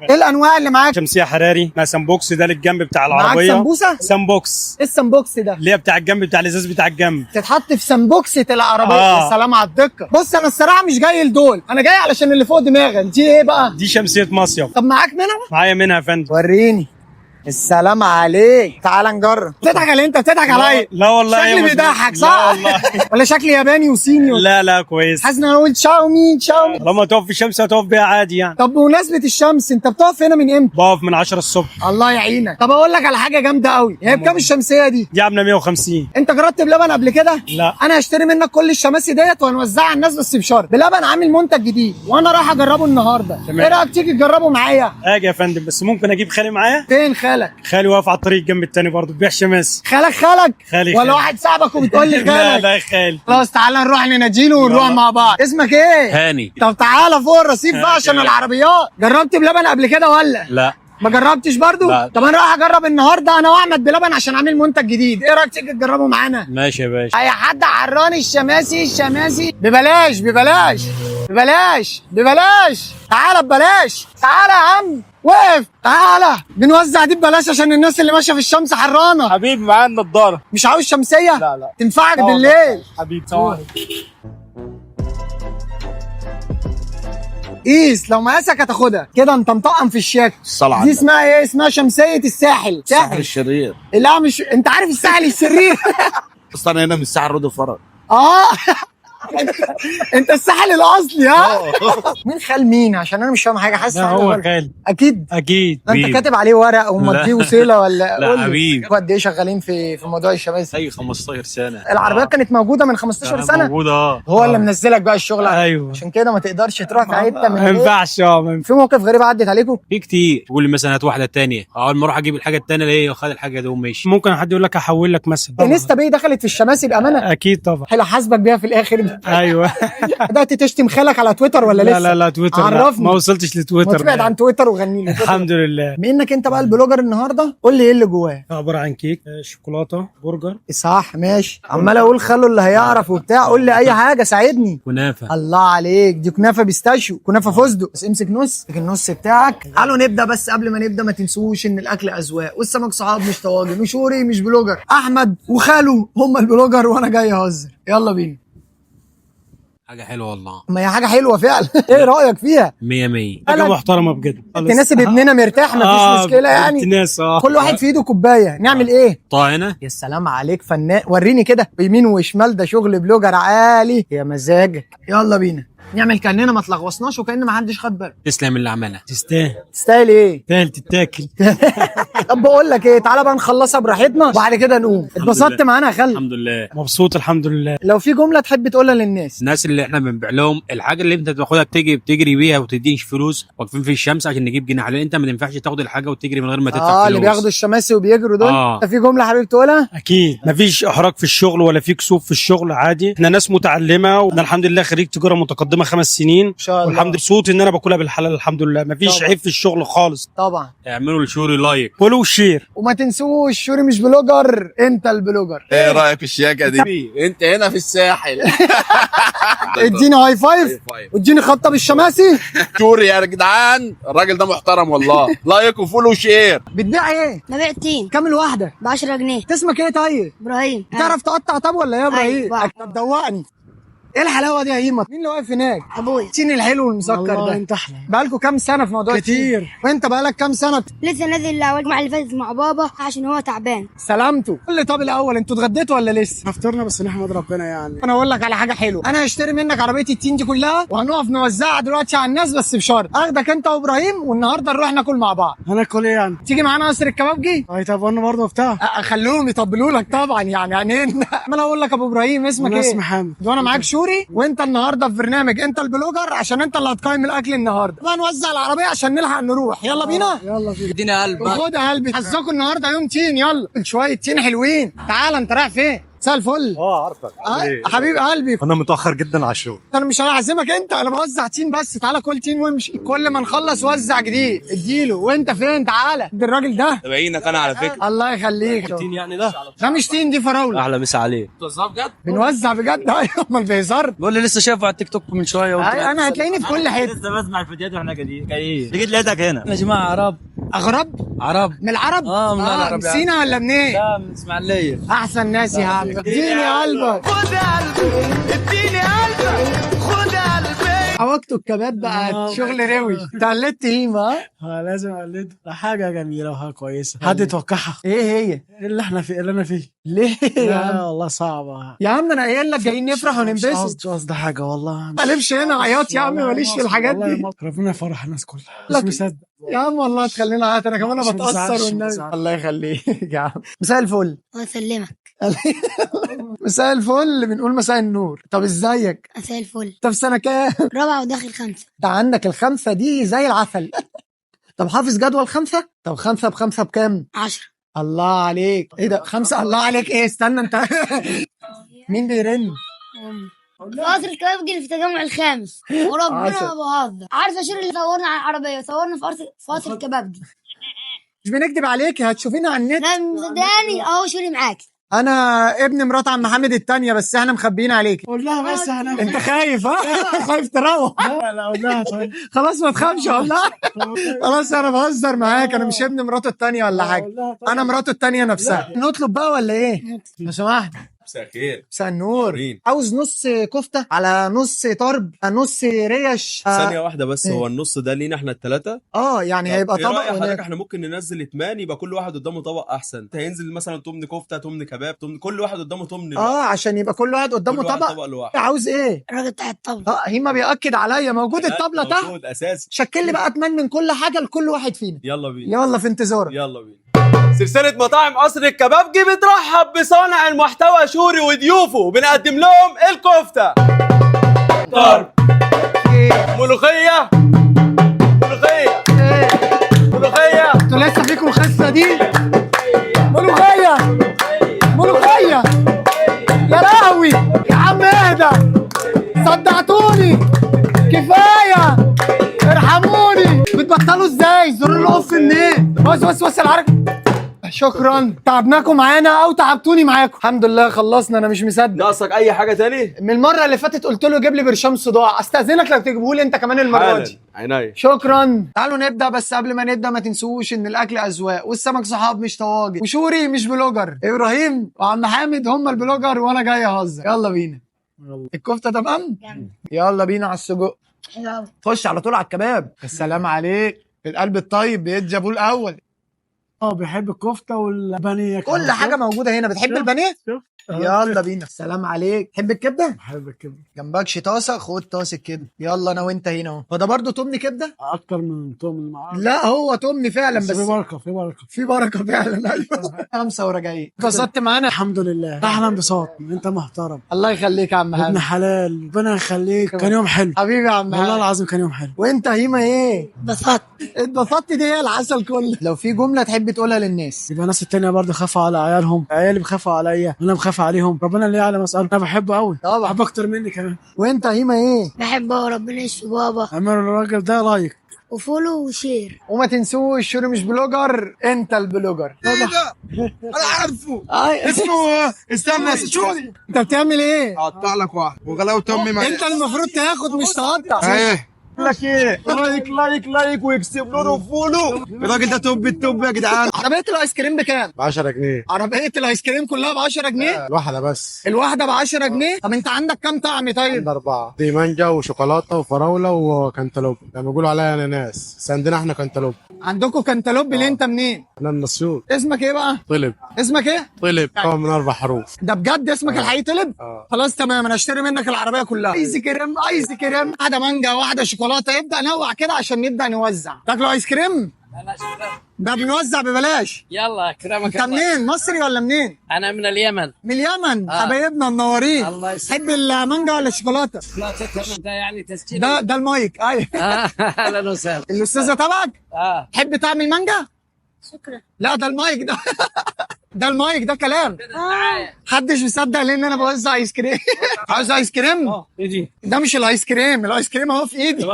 ايه الانواع اللي معاك؟ شمسيه حراري مع سمبوكس ده للجنب بتاع معاك العربيه. سمبوسه؟ سمبوكس ايه السمبوكس ده؟ اللي هي بتاع الجنب بتاع الازاز بتاع الجنب. تتحط في سمبوكسة العربية. يا سلام على الدقة. بص أنا الصراحة مش جاي لدول، أنا جاي علشان اللي فوق دماغك. دي إيه بقى؟ دي شمسيه مصيف. طب معاك منها؟ معايا منها يا فندم. وريني. السلام عليك. تعال نجرب. بتضحك على انت بتضحك عليا. لا والله شكلي أيوة بيضحك لا صح؟ والله. ولا شكلي ياباني وصيني لا كويس. حاسس ان انا قلت شاومي شاومي. لما تقف في الشمس هتقف بيها عادي يعني. طب بمناسبة الشمس انت بتقف هنا من امتى؟ بقف من 10 الصبح. الله يعينك. طب اقول لك على حاجة جامدة قوي. هي بكام الشمسية دي؟ دي عامله 150. انت جربت بلبن قبل كده؟ لا. انا هشتري منك كل الشماسي ديت وهنوزعها على الناس بس بشرط. بلبن عامل منتج جديد وانا رايح اجربه النهارده. تمام. ايه رايك تيجي تجربه معايا؟ اجي يا فندم بس ممكن اجيب خالي معايا؟ فين خالك؟ خالي واقف على الطريق جنب التاني برضه بيبيع شماس. خالك خالي ولا واحد صاحبك وبتقول لي خالك؟ لا خالي. خلاص تعالى نروح نناديله ونروح مع بعض. اسمك ايه؟ هاني. طب تعالى فوق الرصيف بقى عشان العربيات. جربت بلبن قبل كده ولا؟ لا. ما جربتش برضو؟ لا. طب انا رايح اجرب النهارده انا واحمد بلبن عشان عامل منتج جديد. ايه رايك تيجي تجربه معانا؟ ماشي يا باشا. اي حد عراني الشماسي ببلاش ببلاش ببلاش ببلاش. تعالى ببلاش. تعالى يا عم. وقف. تعالى بنوزع دي ببلاش عشان الناس اللي ماشيه في الشمس حرانه. حبيبي معايا النضاره. مش عاوز شمسيه؟ لا. تنفعك بالليل. حبيبي سلام. قيس لو مقاسك هتاخدها كده. انت مطقم في الشكل. الصلاة دي اسمها ايه؟ اسمها شمسيه الساحل. الساحل الشرير. لا مش انت عارف الساحل الشرير. اصلا انا هنا من الساحل رود الفرج. انت الساحل الاصلي ها. مين خال مين؟ عشان انا مش فاهم حاجه. حاسس هو خالد اكيد اكيد. انت كاتب عليه ورق ومضيه وصله ولا؟ لا حبيبي. قد ايه شغالين في موضوع الشماسي؟ اي 15 سنه. العربيات كانت موجوده من 15 سنه. موجوده هو اللي منزلك بقى الشغل. ايوه عشان كده ما تقدرش تروح في حته من ما ينفعش. في موقف غريب عدت عليكم؟ في كتير. تقول لي مثلا هات واحده ثانيه، اول ما اروح اجيب الحاجه الثانيه الاقيه خد الحاجه دي وماشي. ممكن حد يقول لك احول لك مثلا. انستا باي دخلت في الشماسي بامانه؟ اكيد طبعا. حلو. حاسبك بيها في الاخر. ايوه. بدات تشتم خالك على تويتر ولا لسه؟ لا تويتر. عرفني. ما وصلتش لتويتر. ما تبعد عن تويتر وغني لي. الحمد لله. بما انك انت بقى البلوجر النهارده، قول لي ايه اللي جواه. عباره عن كيك، شوكولاته، برجر. صح ماشي. عمال اقول خلوا اللي هيعرف وبتاع. قول لي اي حاجه ساعدني. كنافه. الله عليك. دي كنافه بيستاشيو، كنافه فستق. بس امسك النص بتاعك. تعالوا نبدا. بس قبل ما نبدا ما تنسوش ان الاكل اذواق، والسمك صعاب مش طواجن، وشوري مش بلوجر، احمد وخاله هم البلوجر وانا جاي اهزر. يلا بينا. حاجه حلوه والله. ما هي حاجه حلوه فعلا. ايه رايك فيها؟ 100 حاجه محترمه بجد. تناسب ابننا مرتاح. مفيش مشكله يعني. ناس كل واحد في ايده كوبايه. نعمل ايه؟ طاينه. يا سلام عليك فنان. وريني كده بيمين وشمال. ده شغل بلوجر عالي. يا مزاجك. يلا بينا نعمل كاننا ما تلغوصناش وكأن ما حدش خد باله. تسلم اللي عملها. تستاهل. تستاهل ايه؟ تستاهل تتاكل. طب بقول لك ايه، تعالى بقى نخلصها براحتنا وبعد كده نقوم. اتبسطت معانا يا خالد؟ الحمد لله مبسوط الحمد لله. لو في جمله تحب تقولها للناس. الناس اللي احنا بنبيع لهم الحاجه اللي انت بتاخدها بتجري بيها وتدينش فلوس، واقفين في الشمس عشان نجيب جنيه حلال. انت ما ينفعش تاخد الحاجه وتجري من غير ما تدفع فلوس. اللي بياخدوا الشماسي وبيجروا دول. في جمله حبيب تقولها؟ اكيد. مفيش احراج في الشغل ولا في كسوف في الشغل. عادي. احنا ناس متعلمه وانا الحمد لله خريج تجاره متقدمه 5 سنين. والحمد لله صوتي ان انا باكلها بالحلال. الحمد لله مفيش عيب في الشغل خالص. طبعا. اعملوا لشوري لايك فولو وشير. وما تنسوش شوري مش بلوجر، انت البلوجر. ايه رايك في الشياكه دي؟ انت هنا في الساحل. اديني هاي فايف واديني خطه بالشماسي. شوري يا جدعان، الراجل ده محترم والله. لايك وفولو وشير. بتبيع ايه؟ ببيع تين كام الواحده؟ ب 10 جنيه. اسمك ايه طيب؟ ابراهيم. تعرف تقطع طب ولا ايه يا ابراهيم؟ أيوة. طب دوقني. ايه الحلاوه دي يا هيمه؟ مين اللي واقف هناك؟ ابويا. التين الحلو والمسكر ده. انت احلى. بقالكوا كام سنه في موضوع كتير. وانت بقالك كام سنه؟ لسه نازل الجمعه اللي فاتت مع بابا عشان هو تعبان. سلامته. قول لي طب الاول انتوا اتغديتوا ولا لسه؟ فطرنا بس نحمد ربنا يعني. انا اقول لك على حاجه حلوه. انا هشتري منك عربيه التين دي كلها وهنقف نوزعها دلوقتي على الناس، بس بشرط اخدك انت وابراهيم والنهارده نروح ناكل مع بعض. هناكل ايه يعني؟ تيجي معانا قصر الكبابجي؟ طب انا برضه بتاع. خلوهم يطبلوا لك طبعا يعني عينين. ما انا اقول لك ابو ابراهيم اسمك ايه؟ اسمي حامد. وانا معاك شوري. وانت النهارده في برنامج انت البلوجر عشان انت اللي هتقيم الاكل النهارده. بقى نوزع العربيه عشان نلحق نروح. يلا بينا. يلا بينا. اديني قلب. خد يا قلبي. حظكم النهارده يوم تين. يلا شويه تين حلوين. تعال انت رايح فين؟ مساء الفل. عارفك. حبيب قلبي. انا متاخر جدا على الشغل. انا مش هعزمك انت، انا بوزع تين بس. تعالى كل تين وامشي. كل ما نخلص وزع جديد اديله. وانت فين؟ تعالى ده الراجل ده. تبعينك انا على فكره. الله يخليك. تين يعني ده؟ ده مش تين، دي فراوله. احلى مسا عليه. بتوزعها بجد؟ بنوزع بجد. ايوه امال بيهزر. بقول لي لسه شايفه على التيك توك من شويه. انا هتلاقيني في كل حته. لسه بسمع الفيديوهات واحنا جايين. جيت لقيتك هنا. يا جماعه عرب. عرب من العرب. من العرب. من سينا ولا منين؟ لا من اسماعيليه. احسن ناس يا عم. اديني قلبك. خد قلبي اديني قلبك خد قلبي. حواجته الكباب بقى شغل روش. انت قلدت هيما؟ لازم اقلده. حاجه جميله وحاجه كويسه. حد يتوقعها. ايه هي؟ اللي احنا فيه اللي انا فيه. ليه يا عم؟ لا والله صعبه يا عم انا قايل لك جايين نفرح وننبسط. مش قصدي حاجه والله. ما تقلبش هنا عياط يا عم. ماليش في الحاجات دي. ربنا يفرح الناس كلها. مش مصدق يا عم والله تخلينا عيط. انا كمان مش بتاثر مزعلش، والنبي. مزعلش. الله يخليك يا عم. مساء الفل. الله يسلمك. مساء الفل. بنقول مساء النور. طب ازيك؟ مساء الفل. انت في سنه كام؟ رابعه وداخل 5. انت عندك الخمسه دي زي العسل. طب حافظ جدول 5؟ طب 5 ب5 بكام؟ 10. الله عليك. ايه ده 5؟ الله عليك. ايه استنى انت. مين بيرن؟ قصر الكبابجي اللي في التجمع الخامس. وربنا ما بهزر. عارفه شير اللي صورنا على العربيه صورنا في قصر الكبابجي. مش بنكدب عليك. هتشوفينا على النت. لا مصدقاني اهو شوري معاكي. انا ابن مرات عم محمد التانية بس احنا مخبيين عليك. قول لها بس هناك. انت خايف ها؟ خايف تروح. لا قول لها طيب. خلاص ما تخافش والله. خلاص انا بهزر معاك. انا مش ابن مراته التانية ولا حاجه. انا مراته التانية نفسها. نطلب بقى ولا ايه؟ لو سمحت مساء الخير. مساء النور. مين؟ عاوز نص كفته على نص طرب نص ريش. ثانية واحدة بس، هو النص ده لينا احنا الثلاثة؟ يعني هيبقى إيه طبق رأيك حضرتك وهناك. احنا ممكن ننزل اتمان يبقى كل واحد قدامه طبق احسن، هينزل مثلا تمن كفتة تمن كباب تمن، كل واحد قدامه تمن. عشان يبقى كل واحد قدامه كل واحد طبق. طبق لوحده. عاوز ايه؟ الراجل بتاع الطبلة. هيما بيأكد عليا موجود الطبلة تحت. موجود اساسي. شكل لي بقى اتمنى من كل حاجه لكل واحد فينا. يلا بينا. يلا في انتظارك. يلا بينا. سلسلة مطاعم قصر الكبابجي بترحب بصانع المحتوى شوري وضيوفه، بنقدم لهم الكفتة، طرب، ملوخية، ملوخية، ملوخية. انتوا لسه فيكم الخسه دي؟ ملوخيه ملوخيه يا لهوي يا عم اهدى، صدعتوني كفايه، ارحموني. بتبطلوا ازاي؟ زرار الاوف منين؟ بص الحركه. شكرا، تعبناكم معانا او تعبتوني معاكم. الحمد لله خلصنا، انا مش مصدق. ناقصك اي حاجة تاني؟ من المره اللي فاتت قلت له جيب لي برشام صداع، استاذنك لو تجيبه لي انت كمان المره دي. عينيا. شكرا. تعالوا نبدا، بس قبل ما نبدا ما تنسوش ان الاكل اذواق والسمك صحاب مش طواجن، وشوري مش بلوجر، ابراهيم وعم حامد هم البلوجر وانا جاي اهزر. يلا بينا. الكفته تمام؟ يلا بينا على السجق. خش على طول على الكباب. السلام عليك. القلب الطيب بيتجابوا الاول. بيحب الكفته والبانيه، كل حاجه موجوده هنا. بتحب البانيه؟ يلا بينا. السلام عليك. تحب الكبده؟ بحب الكبده. جنبكش طاسه؟ خد طاسه كده. يلا انا وانت هنا اهو. هو ده برضه تمن كبده؟ اكتر من تمن معاه. لا هو تمن فعلا، بس في بركه في بركه في بركه فعلا. ايوه. خمسه وراجعين. اتبسطت معانا؟ الحمد لله، احلى انبساط. انت محترم. الله يخليك يا عم حامد. ابن حلال، ربنا يخليك. كان يوم حلو حبيبي يا عم. والله العظيم كان يوم حلو. وانت هيما ايه؟ اتبسطت. دي هي العسل كله. لو في جمله تحب تقولها للناس. يبقى الناس التانية برضه خافوا على عيالهم، عيالي بخافوا عليا، انا بخاف عليهم، ربنا اللي يعلم. اساله، انا بحبه قوي طبعا، بحبه اكتر مني كمان. وانت هيما ايه؟ بحبه وربنا يشفي بابا. عمر الراجل ده لايك وفولو وشير. وما تنسوش شوري مش بلوجر، انت البلوجر. ايه ده؟ انا عارفه اسمه. استنى شوري. انت بتعمل ايه؟ اقطع لك واحد وغلاوه امي. انت المفروض تاخد مش تقطع. ايه لك ايه؟ لايك ويكسب له فولو. الراجل ده توب التوب يا جدعان. عربيه الايس كريم بكام؟ ب 10 جنيه. عربيه الايس كريم كلها ب 10 جنيه؟ الواحده بس. الواحده ب 10 جنيه؟ طب انت عندك كام طعم طيب؟ 4 دي مانجا وشوكولاته وفراوله وكنتالوب، لما بيقولوا عليها اناناس بس عندنا احنا كنتالوب. عندكم كنتالوب اللي انت منين؟ انا من اسيوط. اسمك ايه بقى؟ طلب. اسمك ايه؟ طلب طبعا من 4 حروف. ده بجد اسمك الحقيقي طلب؟ خلاص تمام، انا اشتري منك العربيه كلها. ايس كريم ايس كريم، واحده مانجا واحده شوكولاته. ابدا نوع كده عشان نبدا نوزع. تاكلوا ايس كريم؟ ده بنوزع ببلاش. يلا كرامك. انت منين؟ مصري ولا منين؟ انا من اليمن. من اليمن. حبايبنا منورين. الله يسلمك. تحب المانجا ولا الشوكولاته؟ ده يعني تسجيل. ده المايك. ايوه. اهلا وسهلا. الاستاذه تبعك؟ تحب طعم المانجا؟ شكرا. لا ده المايك ده. ده المايك ده كلام. محدش مصدق لان انا بوزع ايس كريم. عاوز ايس كريم؟ ايه دي؟ ده مش الايس كريم، الايس كريم اهو في ايدي.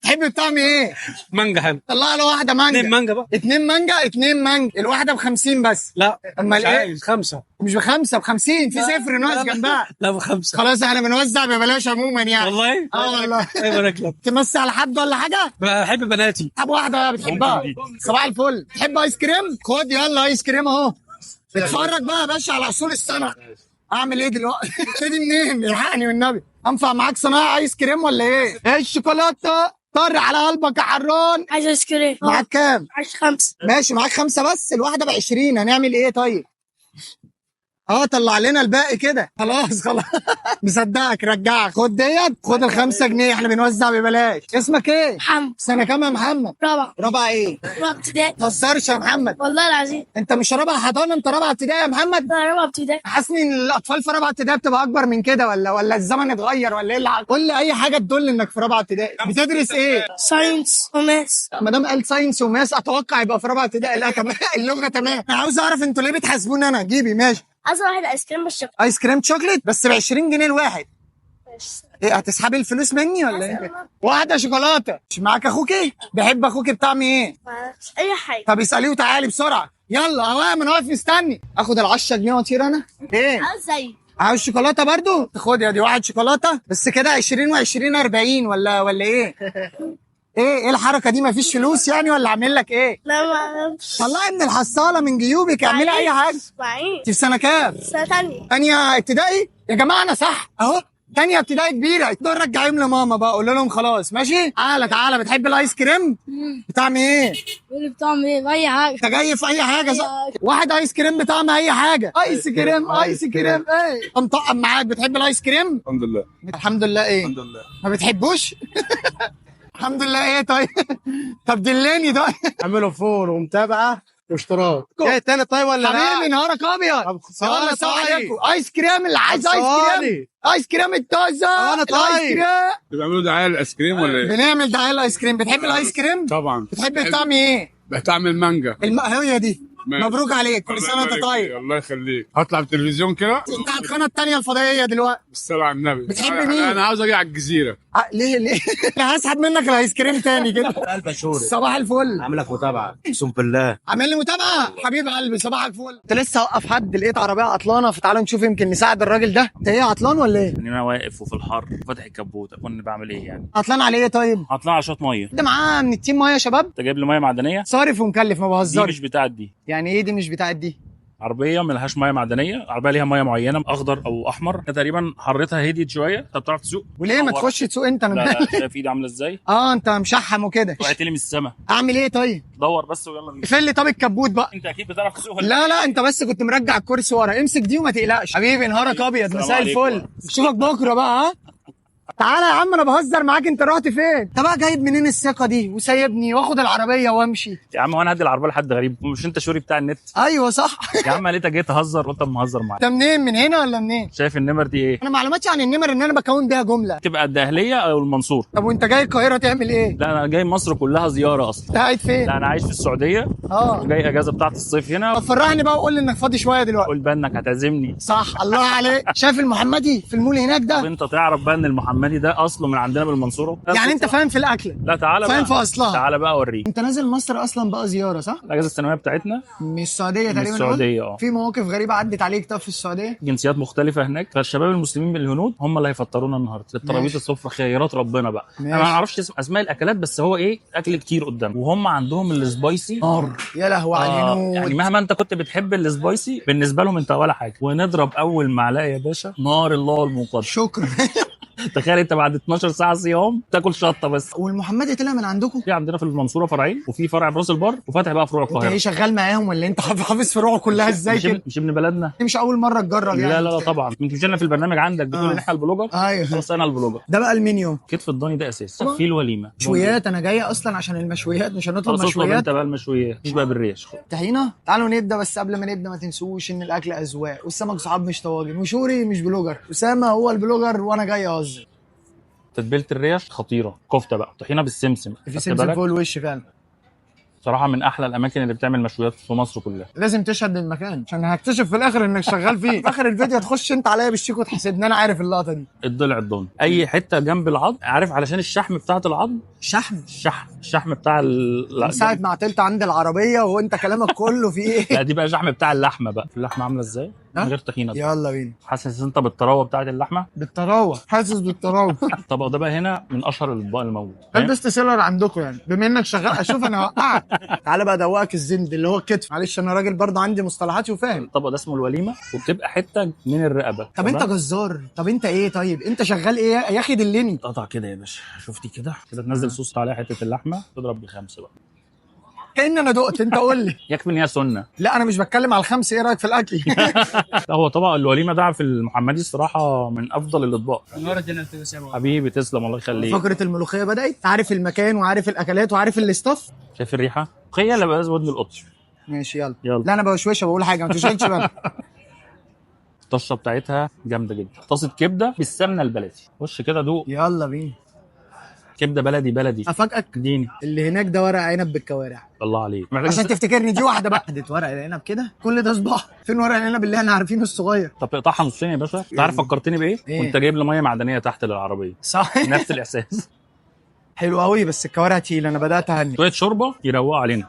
تحب الطعم ايه؟ مانجا حلو. طلع له واحده مانجا. 2 مانجا بقى. 2 مانجا. 2 مانجا. الواحده ب 50 بس. لا امال ايه؟ عايز 5. مش ب5 ب 50 في صفر ناقص جنبها. لا ب5. خلاص احنا بنوزع ببلاش عموما يعني. والله؟ والله. الله يبارك لك. تمسي على حد ولا حاجه؟ بحب بناتي. طب واحده بتحبها. صباح الفل. تحب ايس كريم؟ خد يلا ايس كريم اهو. اتفرج بقى يا باشا على اصول السنه. اعمل ايه دلوقتي؟ ابتدي منين؟ الحقني والنبي. انفع معاك صناعه ايس كريم ولا ايه؟ ايه الشوكولاته؟ طر على قلبك يا حران. عايز ايس كريم. معاك كام؟ عايز 5. ماشي معاك 5 بس. الواحده ب 20. هنعمل ايه طيب؟ طلع لنا الباقي كده. خلاص مصدقك. رجعك. خد ديت. خد ال5 جنيه. احنا بنوزع ببلاش. اسمك ايه؟ محمد. سنه كام يا محمد؟ رابعه ايه؟ رابعه ابتدائي. ما تهزرش يا محمد. والله العظيم. انت مش رابعه حضانه، انت رابعه ابتدائي يا محمد. انا رابعه ابتدائي. حاسس ان الاطفال في رابعه ابتدائي بتبقى اكبر من كده ولا الزمن اتغير ولا ايه اللي قول لي اي حاجه تدل انك في رابعه ابتدائي. بتدرس ايه؟ ساينس وماس. ما دام قال ساينس وماس اتوقع يبقى في رابعه ابتدائي. لا تمام. اللغه تمام. انا عاوز اعرف انتوا ليه بتحاسبوني انا. جيبي ماشي. عايز واحد ايس كريم بالشوكولاته. ايس كريم شوكليت بس ب 20 جنيه الواحد. ايه هتسحبي الفلوس مني ولا ايه؟ واحده شوكولاته. مش معاك اخوك ايه؟ بحب اخوك بطعم ايه؟ اي حاجه. طب اساليه وتعالي بسرعه. يلا اهو انا واقف مستني. اخد ال10 جنيه واطير انا. ايه؟ عاوز زي. عاوز شوكولاته برضو؟ خد يا دي واحد شوكولاته بس كده 20 و20 40 ولا ايه؟ ايه الحركه دي؟ مفيش فلوس يعني ولا عامل لك ايه؟ لا ما اعرفش. طلعي من الحصاله من جيوبك، اعملي اي حاجه. معين. انت في سنه كام؟ سنة تانية. تانية ابتدائي؟ يا جماعه انا صح اهو. تانية ابتدائي كبيرة، دول رجعيهم لماما بقى، قول لهم خلاص ماشي. تعالى بتحب الايس كريم؟ بطعم ايه؟ اللي بطعم ايه؟ بأي حاجة. انت جاي في اي حاجة صح؟ واحد ايس كريم بطعم اي حاجة. ايس كريم ايه؟ مطقم معاك، بتحب الايس كريم؟ الحمد لله. الحمد لله ايه؟ الحمد لله. ما بتحبوش؟ الحمد لله ايه طيب؟ طب دلني طيب. اعملوا فول ومتابعه واشتراك. ايه تاني طيب ولا لا؟ حبيبي نهارك ابيض. طب يلا سلام عليكم. ايس كريم اللي عايز ايس ثواني. كريم. ايس كريم الطازه. انا طيب. الايس كريم. بتعملوا دعايه للايس كريم ولا ايه؟ بنعمل دعايه الايس كريم. بتحب الايس كريم؟ طبعا. بتحب طعم ايه؟ بطعم المانجا. هي دي. ماشي. مبروك عليك، كل سنه وانت طيب. الله يخليك. هطلع بالتلفزيون كده. انت على القناه الثانيه الفضائيه دلوقتي. بالصلاه على النبي. بتحب مين؟ انا عاوز اجي على الجزيره. ليه؟ انا هسحب منك الايس كريم تاني كده. البشوري صباح الفل. عامل لك متابعه اقسم بالله. عامل لي متابعه حبيب قلبي. صباح الفل. كنت لسه اوقف حد، لقيت عربيه عطلانه، فتعالوا نشوف يمكن نساعد الراجل ده. انت ايه عطلان ولا ايه؟ ان انا واقف وفي الحر فاتح الكبوت، اكون بعمل ايه يعني؟ عطلان على ايه طيب؟ هطلع على شويه ميه. ده معاه من التيم ميه يا شباب؟ انت جايب لي ميه معدنيه؟ صارف ومكلف، ما دي بهزرش. مش بتاعت دي. يعني ايه دي مش بتاعت دي؟ عربيه ملهاش ميه معدنيه، عربيه ليها ميه معينه اخضر او احمر. تقريبا حرتها هديت شويه. انت بتعرف تسوق؟ وليه ما تخش تسوق انت؟ لا لا، شايف ايدي عامله ازاي؟ انت مشحم وكده. وقعت لي من السما. اعمل ايه طيب؟ دور بس ويلا بينا. اقفل لي طب الكبوت بقى. انت اكيد بتعرف تسوق ولا لا انت بس كنت مرجع الكرسي ورا. امسك دي وما تقلقش حبيبي. نهارك ابيض. السلام مساء عليكم. الفل. اشوفك بكره بقى. ها تعالى يا عم، انا بهزر معاك. انت رحت فين؟ انت بقى جايب منين الثقه دي وسايبني واخد العربيه وامشي؟ يا عم وانا هدي العربيه لحد غريب؟ مش انت شوري بتاع النت؟ ايوه صح. يا عم لقيتك جاي تهزر وانت مهزر معايا. انت منين؟ من هنا ولا منين؟ شايف النمر دي ايه؟ انا معلوماتي عن النمر ان انا بكون بيها جمله. تبقى الدهليه او المنصور. طب وانت جاي القاهره تعمل ايه؟ لا انا جاي مصر كلها زياره اصلا. انت قاعد فين؟ لا انا عايش في السعوديه. جاي اجازه بتاعت الصيف هنا. طب فرحني بقى وقول لي انك فاضي شويه دلوقتي. قول بقى انك هتعزمني. صح. الله عليك. شايف المحمدي في المول هناك طب ده؟ انت تعرف بقى ان المحمدي ده اصله من عندنا بالمنصوره. يعني انت فاهم في الاكل؟ لا تعالى بقى. فاهم في اصلها. تعالى بقى اوريك. انت نازل مصر اصلا بقى زياره صح؟ الاجازه السنويه بتاعتنا من السعوديه من تقريبا. السعوديه. في مواقف غريبه عدت عليك طب في السعوديه؟ جنسيات مختلفه هناك، فالشباب المسلمين بالهنود هم اللي هيفطرونا النهارده. الترابيزه السفره خيرات ربنا بقى. انا ما اعرفش اسماء الاكلات، بس هو ايه اكل كتير قدام، وهم عندهم السبايسي نار. يا لهوي على الهنود. يعني مهما انت كنت بتحب السبايسي بالنسبه لهم انت ولا حاجه. ونضرب اول معلقه يا باشا نار الله المقدس. شكرا. تخيل انت بعد 12 ساعه صيام تاكل شطه بس. والمحمدي طلع من عندكم؟ في عندنا في المنصوره فرعين، وفي فرع في راس البر، وفاتح بقى فروع انت القاهره. ايه شغال معاهم ولا انت حافظ فروعه كلها ازاي كده؟ مش ابن بلدنا. مش اول مره تجرب يعني؟ لا طبعا. انت مش انا في البرنامج عندك بتقول ان احنا البلوجر. ايوه خلاص انا البلوجر. ده بقى المنيو. كتف الضاني ده اساسي في الوليمه. مشويات. انا جاي اصلا عشان المشويات، مش هنطلب خلاص اطلب مشويات. انت بقى المشويات. مش بقى بالريش. طحينه. تعالوا نبدا، بس قبل ما نبدا ما تنسوش ان الاكل اذواق، والسمك صحاب مش طواجن، وشوري مش بلوجر، اسامه هو البلوجر وانا جاي اهزر. تتبيله الريش خطيره. كفته بقى طحينه بالسمسم. في سمسم فوق الوش فعلا. صراحه من احلى الاماكن اللي بتعمل مشويات في مصر كلها. لازم تشهد المكان عشان هكتشف في الاخر انك شغال فيه. في اخر الفيديو هتخش انت عليا بالشيك وتحاسبني. انا عارف اللقطه دي. الضلع الضاني اي حته جنب العظم، عارف علشان الشحم بتاعه العظم. الشحم بتاع من ساعه ما عطلت عند العربيه وانت كلامك كله في ايه؟ لا دي بقى شحم بتاع اللحمه بقى. اللحمه عامله ازاي من غير طحينه. يلا بينا. حاسس انت بالطراوه بتاعه اللحمه؟ بالطراوه. حاسس بالطراوه. الطبق ده بقى هنا من اشهر الاطباق الموجود. البست سيلر عندكم يعني، بما انك شغال. اشوف انا هوقعك. تعالى بقى ادوقك الزند اللي هو الكتف. معلش انا راجل برضه عندي مصطلحاتي وفاهم. الطبق ده اسمه الوليمه، وبتبقى حته من الرقبه. طب انت جزار. طب انت ايه طيب؟ انت شغال ايه يا اخي؟ دلني. قطع كده يا باشا. شفتي كده تنزل صوص عليها حته اللحمه، تضرب ب5 بقى. كأن انا دقت. انت قول لي. يكفي ان هي سنه. لا انا مش بتكلم على ال5. ايه رايك في الاكل؟ لا هو طبق الوليمه ده في المحمدي الصراحه من افضل الاطباق. حبيبي تسلم الله يخليك. فقره الملوخيه بدات. عارف المكان وعارف الاكلات وعارف الاستاف. شايف الريحه؟ ملوخيه لا بقى ودن القط. ماشي يلا. لا انا بوشوشه بقول حاجه ما تشغلش بالك. الطشه بتاعتها جامده جدا. طاسه كبده بالسمنه البلدي. خش كده دوق. يلا بينا. كبده بلدي. افاجئك. اديني. اللي هناك ده ورق عنب بالكوارع. الله عليك. عشان تفتكرني دي واحده بقى. اديت ورق العنب كده. كل ده صباع. فين ورق العنب اللي احنا عارفينه الصغير؟ طب اقطعها نصين يا باشا. انت عارف فكرتني بايه؟ وانت جايب لي ميه معدنيه تحت للعربيه. صح. نفس الاحساس. حلو قوي بس الكوارع تقيله. انا بدات اهني. شويه شوربه يروقوا علينا.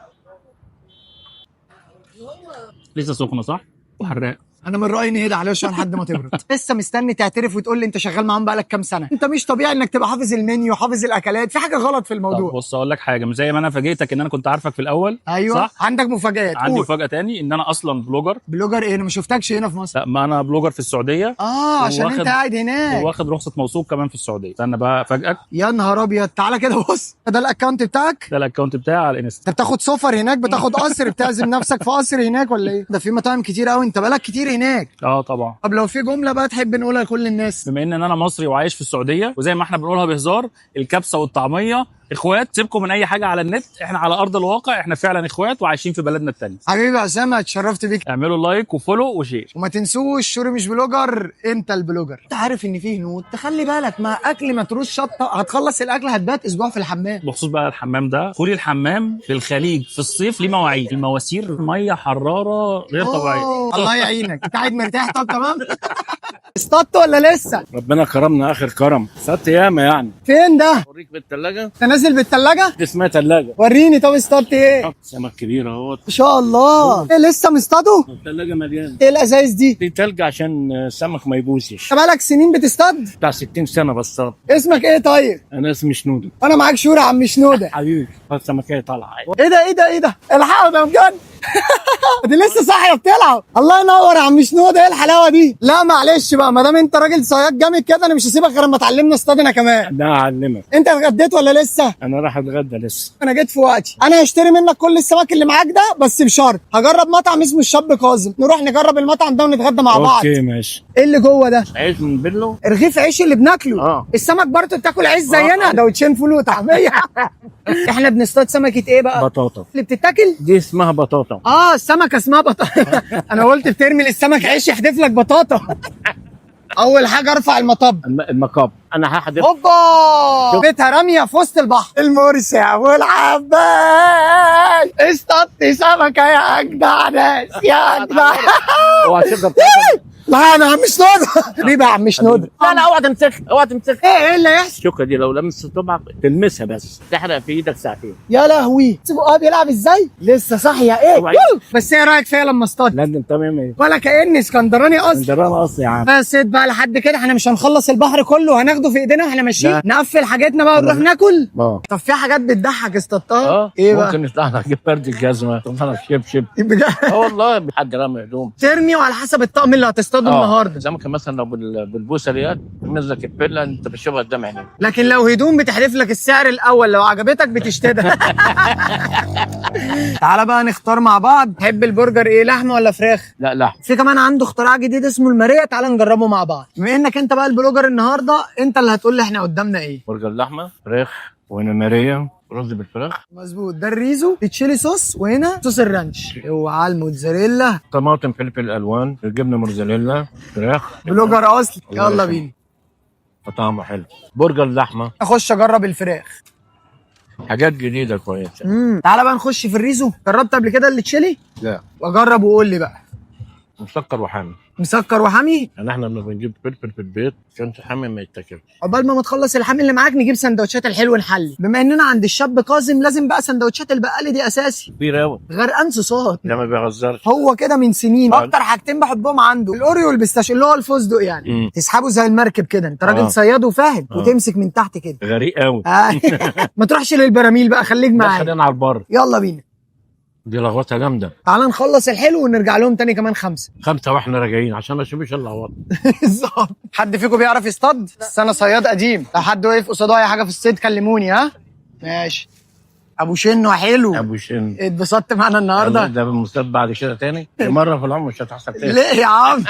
لسه سخنه صح؟ وحراق. انا من رايي نهدى عليه شويه لحد ما تبرد. لسه مستني تعترف وتقول لي انت شغال معاهم بقالك كام سنه؟ انت مش طبيعي انك تبقى حافظ المنيو وحافظ الاكلات، في حاجه غلط في الموضوع. طب بص اقول لك حاجه، مش زي ما انا فاجئتك ان انا كنت عارفك في الاول. ايوه صح؟ عندك مفاجآت. عندي مفاجاه تاني ان انا اصلا بلوجر. بلوجر ايه؟ انا ما شفتكش هنا في مصر. لا، ما انا بلوجر في السعوديه. عشان انت قاعد هناك واخد رخصه موثوق كمان في السعوديه. استنى بقى افاجئك. يا نهار ابيض، تعالى كده بص، ده الاكونت بتاعك؟ ده الاكونت بتاعي على الانستا. انت بتاخد سفر هناك، بتاخد قصر، بتعزم نفسك في قصر هناك ولا ايه؟ ده في مطاعم كتير قوي، انت بالك كتير هناك. طبعا. طب لو في جمله بقى تحب نقولها لكل الناس؟ بما ان انا مصري وعايش في السعوديه، وزي ما احنا بنقولها بهزار، الكبسه والطعميه اخوات. سيبكم من اي حاجه على النت، احنا على ارض الواقع احنا فعلا اخوات وعايشين في بلدنا التانية. حبيبي يا اسامه، اتشرفت بيك. اعملوا لايك وفولو وشير، وما تنسوش شوري مش بلوجر، انت البلوجر. انت عارف ان فيه هنود، تخلي بالك مع اكل ما تروش شطه، هتخلص الاكل هتبات اسبوع في الحمام. بخصوص بقى الحمام ده، دخولي الحمام في الخليج في الصيف ليه مواعيد، المواسير ميه حراره غير طبيعيه. الله يعينك، انت قاعد مرتاح. طب تمام. اصطدت ولا لسه؟ ربنا كرمنا اخر كرم، اصطدت ياما يعني. فين ده؟ اوريك بالثلاجه. انت نازل بالثلاجه؟ دي اسمها ثلاجه. وريني. طب اصطدت ايه؟ سمك كبير اهوت ما شاء الله. ايه لسه مصطاده؟ الثلاجه مليانه. ايه الازايز دي؟ دي تلج عشان السمك ما يبوسش. انت بقالك سنين بتصطاد؟ بتاع 60 سنه بصطاد. اسمك ايه طيب؟ انا اسمي شنوده. انا معاك شورى عم شنوده. حبيبي السمكيه طالعه. ايه ده ايه ده ايه ده؟ الحقوا ده بجد. دي لسه صاحيه بتلعب. الله ينور يا عم شنوده، ايه الحلاوه دي؟ لا معلش بقى، ما دام انت راجل صياد جامد كده انا مش هسيبك غير اما تعلمنا اصطاد انا كمان. لا اعلمك. انت اتغديت ولا لسه؟ انا راح اتغدى لسه. انا جيت في وقتي. انا هشتري منك كل السمك اللي معاك ده، بس بشرط هجرب مطعم اسمه الشاب كاظم، نروح نجرب المطعم ده ونتغدى مع بعض. اوكي ماشي. ايه اللي جوه ده؟ عيش من بلو. رغيف عيش اللي بناكله. السمك برضه بتاكل عيش زينا؟ سندوتشين فول وطعميه. احنا بنصطاد سمكه ايه بقى؟ بطاطا. اللي بتتاكل؟ دي اسمها بطاطا. السمكه اسمها بطاطا. انا قلت بترمي للسمك عيش يحدف لك بطاطا. اول حاجه ارفع المطب. المقاب انا هحدف. اوبا، بيتها راميه في وسط البحر. المرسع والعباس، اصطدت سمكه يا اجدع ناس يا اجدع. اوعى تقدر. لا انا عم شنوده. حبيبي يا عم شنوده. لا اوعى تمسكها، اوعى تمسكها. ايه اللي هيحصل؟ الشوكه دي لو لمست طبعك تلمسها بس تحرق في ايدك ساعتين. يا لهوي، تبقى بيلعب ازاي؟ لسه صاحيه ايه؟ بس ايه رايك فيا لما اصطاد؟ لازم تمام. ولا كاني اسكندراني اصلا. اسكندراني اصلا يا عم. بس بقى لحد كده احنا مش هنخلص البحر كله، هناخده في ايدينا واحنا ماشيين، نقفل حاجاتنا بقى ونروح ناكل. طب في حاجات بتضحك اصطادتها؟ ايه بقى؟ ممكن يطلع لك برد الجزمه، يطلع لك شبشب. بجد؟ والله حد رمى هدوم. ترمي وعلى حسب الطقم اللي هتصطاده النهارده. زي مثلا لو بالبوسه ديت ترمز لك البله انت بتشوفها قدام عينيك. لكن لو هدوم بتحلف لك السعر الاول، لو عجبتك بتشتريها. تعالى بقى نختار مع بعض. تحب البرجر ايه، لحمه ولا فراخ؟ لا لحمه. في كمان عنده اختراع جديد اسمه الماريه، تعالى نجربه مع بعض. بما انك انت بقى البلوجر النهارده، انت اللي هتقول لي احنا قدامنا ايه. برجر لحمه، فراخ، وهنا ماريه، رز بالفراخ. مظبوط، ده الريزو، التشيلي صوص، وهنا صوص الرانش، اوعى الموتزاريلا، طماطم، فلفل الوان، جبنه موتزاريلا، فراخ. بلوجر اصلي. يلا بينا. طعمه حلو. برجر لحمه. اخش اجرب الفراخ. حاجات جديده كويسه. تعالى بقى نخش في الريزو. جربت قبل كده التشيلي؟ لا. واجرب وقول لي بقى. مسكر وحامي. مسكر وحامي؟ يعني احنا لما بنجيب فلفل في البيت عشان حامي ما يتاكلش. عقبال ما تخلص الحامي اللي معاك نجيب سندوتشات الحلو نحلي. بما اننا عند الشاب كاظم لازم بقى سندوتشات البقالي دي اساسي. كبير قوي. غرقان صوصات. لا ما بيهزرش. هو كده من سنين. اكتر حاجتين بحبهم عنده الاوريو والبيستاشيو اللي هو الفستق يعني. تسحبه زي المركب كده، انت راجل صياد وفاهم. وتمسك من تحت كده. غريق قوي. ما تروحش للبراميل بقى، خليك معايا. خلينا على البر. يلا بينا. دي لغوطه جامده. تعال نخلص الحلو ونرجع لهم تاني كمان 5 واحنا راجعين عشان ما اشوفش اللغوطه. بالظبط. حد فيكم بيعرف يصطاد؟ بس انا صياد قديم، لو حد واقف قصاده اي حاجه في الصيد كلموني. ها ماشي. ابو شنو حلو. ابو شنو. اتبسطت معانا النهارده. ده بالمصطاد بعد كده تاني مره في العمر مش هتحصل تاني. ليه يا عم؟